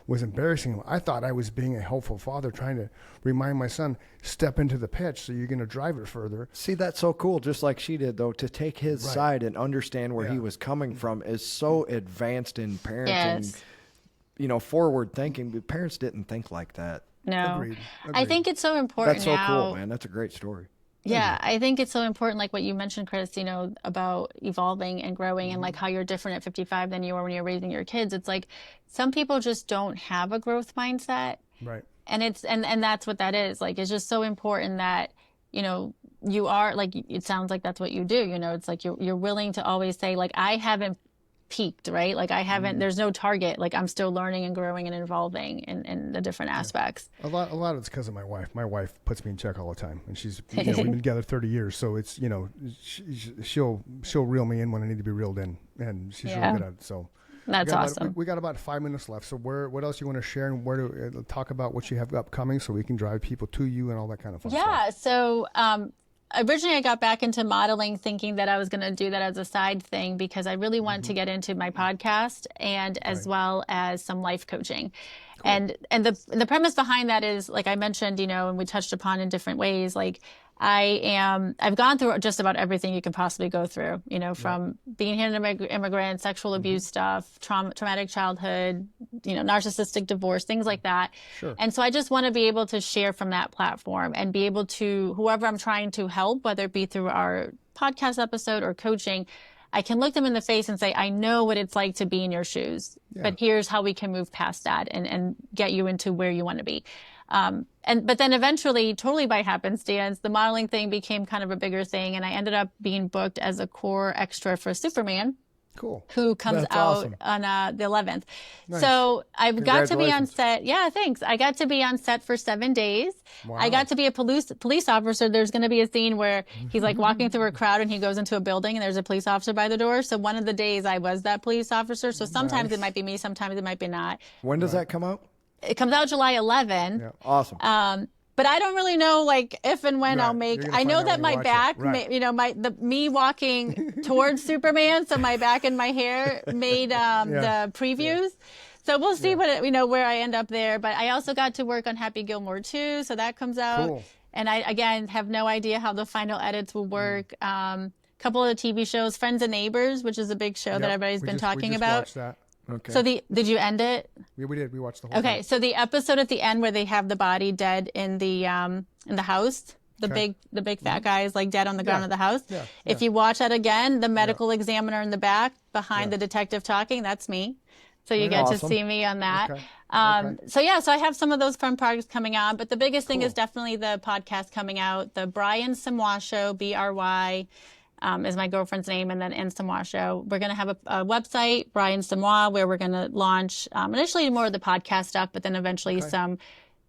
Speaker 1: was embarrassing him. I thought I was being a helpful father, trying to remind my son, step into the pitch, so you're going to drive it further.
Speaker 2: See, that's so cool. Just like she did, though, to take his side and understand where he was coming from is so advanced in parenting, forward thinking. But parents didn't think like that.
Speaker 3: No.
Speaker 1: Agreed.
Speaker 3: I think it's so important.
Speaker 2: That's so cool, man. That's a great story.
Speaker 3: Yeah, I think it's so important, like what you mentioned, Chris, about evolving and growing and like how you're different at 55 than you are when you're raising your kids. It's like some people just don't have a growth mindset.
Speaker 1: Right.
Speaker 3: And and that's what that is. Like, it's just so important that, you know, you are like, it sounds like that's what you do. You know, it's like you're willing to always say, like, I haven't peaked, right? Like, I haven't, there's no target. Like, I'm still learning and growing and evolving in the different aspects.
Speaker 1: A lot of it's because of my wife. My wife puts me in check all the time, and she's, you know, we've been together 30 years. So it's, you know, she'll reel me in when I need to be reeled in, and she's really good at it. So
Speaker 3: that's awesome.
Speaker 1: We got about 5 minutes left. So what else you want to share, and where to talk about what you have upcoming, so we can drive people to you and all that kind of fun stuff.
Speaker 3: Yeah. So, originally I got back into modeling thinking that I was going to do that as a side thing, because I really wanted to get into my podcast and as well as some life coaching. Cool. And the premise behind that is, like I mentioned, you know, and we touched upon in different ways, like I've gone through just about everything you could possibly go through, you know, from being here an immigrant, sexual abuse stuff, traumatic childhood, you know, narcissistic divorce, things like that. Sure. And so I just want to be able to share from that platform and be able to, whoever I'm trying to help, whether it be through our podcast episode or coaching, I can look them in the face and say, I know what it's like to be in your shoes, but here's how we can move past that and get you into where you want to be. But then eventually, totally by happenstance, the modeling thing became kind of a bigger thing, and I ended up being booked as a core extra for Superman. Cool. Who comes out on the 11th. Nice. So I've got to be on set. Yeah, thanks. I got to be on set for 7 days. Wow. I got to be a police officer. There's going to be a scene where he's like walking through a crowd and he goes into a building and there's a police officer by the door. So one of the days I was that police officer. So sometimes it might be me, sometimes it might be not.
Speaker 2: When does that come out?
Speaker 3: It comes out July 11.
Speaker 2: Yeah. Awesome.
Speaker 3: But I don't really know, like, if and when I'll make. I know that my back, you know, me walking towards Superman, so my back and my hair made the previews. Yeah. So we'll see what where I end up there. But I also got to work on Happy Gilmore 2, so that comes out. Cool. And I again have no idea how the final edits will work. Couple of the TV shows, Friends and Neighbors, which is a big show that everybody's been talking about.
Speaker 1: Watched that. Okay.
Speaker 3: So did you end it?
Speaker 1: Yeah, we did. We watched the whole
Speaker 3: thing. So the episode at the end where they have the body dead in the house, the big fat guy is like dead on the ground of the house. Yeah. If you watch that again, the medical examiner in the back behind the detective talking, that's me. So you get to see me on that. Okay. So I have some of those fun projects coming on, but the biggest thing is definitely the podcast coming out, the Brian Samua Show, BRY. Is my girlfriend's name, and then Samua Show. We're going to have a website, Brian Samua, where we're going to launch initially more of the podcast stuff, but then eventually some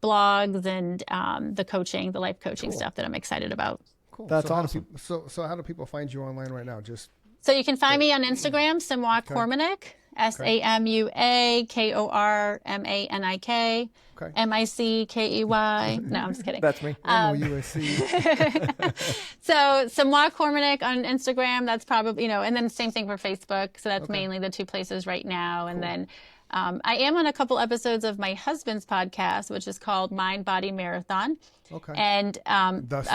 Speaker 3: blogs and the life coaching stuff that I'm excited about.
Speaker 1: Cool. That's awesome. So how do people find you online right now?
Speaker 3: So you can find me on Instagram, Samua Kormanik, SAMUA KORMANIK. MICKEY. No, I'm just kidding.
Speaker 2: That's me.
Speaker 3: So Samua Kormanik on Instagram. That's probably, and then same thing for Facebook. So that's mainly the two places right now. And then I am on a couple episodes of my husband's podcast, which is called Mind Body Marathon. Okay. And
Speaker 1: thus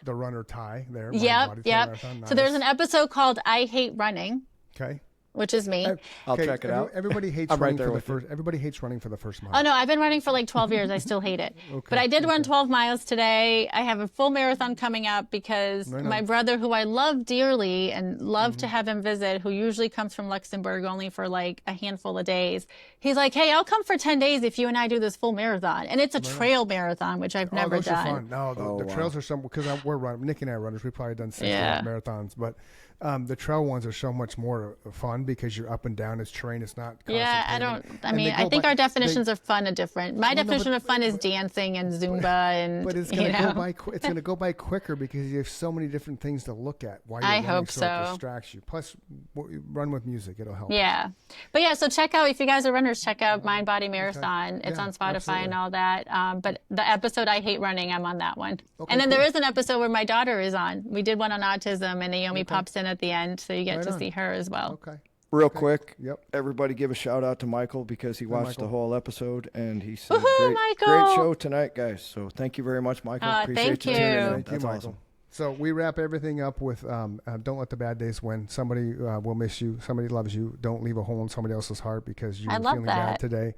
Speaker 1: the runner tie there.
Speaker 3: Yep. Nice. So there's an episode called I Hate Running.
Speaker 1: Okay.
Speaker 3: Which is me.
Speaker 2: I'll check it out.
Speaker 1: Everybody hates running for the first. Everybody hates running for the first mile.
Speaker 3: Oh no, I've been running for like 12 years. I still hate it. But I did run 12 miles today. I have a full marathon coming up because my brother, who I love dearly and love to have him visit, who usually comes from Luxembourg only for like a handful of days, he's like, "Hey, I'll come for 10 days if you and I do this full marathon." And it's a trail marathon, which I've never
Speaker 1: those
Speaker 3: done.
Speaker 1: Are fun. No, the trails are because we're running. Nick and I are runners. We've probably done 6 marathons, but. The trail ones are so much more fun because you're up and down. It's terrain. It's not.
Speaker 3: Yeah, I think our definitions of fun are different. My definition of fun is dancing and Zumba and.
Speaker 1: But it's going to go by. It's going to go by quicker because you have so many different things to look at while you're running.
Speaker 3: I hope so.
Speaker 1: It distracts you. Plus, run with music. It'll help.
Speaker 3: Yeah, but so check out if you guys are runners. Check out Mind Body Marathon. Okay. It's on Spotify and all that. But the episode I Hate Running, I'm on that one. Okay, and then there is an episode where my daughter is on. We did one on autism, and Naomi pops in at the end, so you get to see her as well.
Speaker 1: Okay.
Speaker 2: Real quick, everybody give a shout out to Michael because he watched the whole episode and he said, great show tonight, guys. So thank you very much, Michael. Appreciate you tuning in. That's awesome.
Speaker 1: So we wrap everything up with don't let the bad days win. Somebody will miss you. Somebody loves you. Don't leave a hole in somebody else's heart because you're feeling bad today.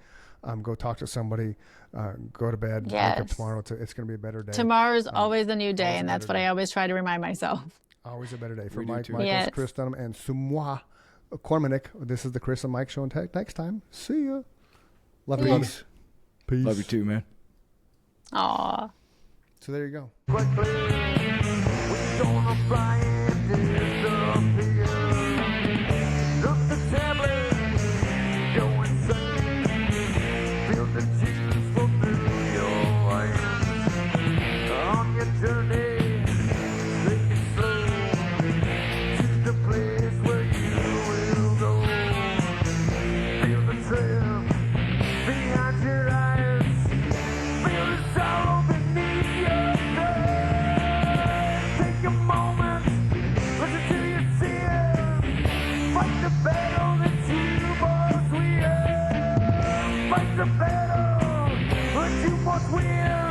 Speaker 1: Go talk to somebody. Go to bed. Wake up tomorrow. It's going to be a better day.
Speaker 3: Tomorrow's always a new day, and that's what I always try to remind myself.
Speaker 1: Always a better day. For Michael, Chris Dunham, and Samua Kormanik, this is the Chris and Mike Show. Until next time, see ya. Love you.
Speaker 2: Peace. Love you too, man.
Speaker 3: Aw.
Speaker 1: So there you go.
Speaker 4: The battle, but you must win.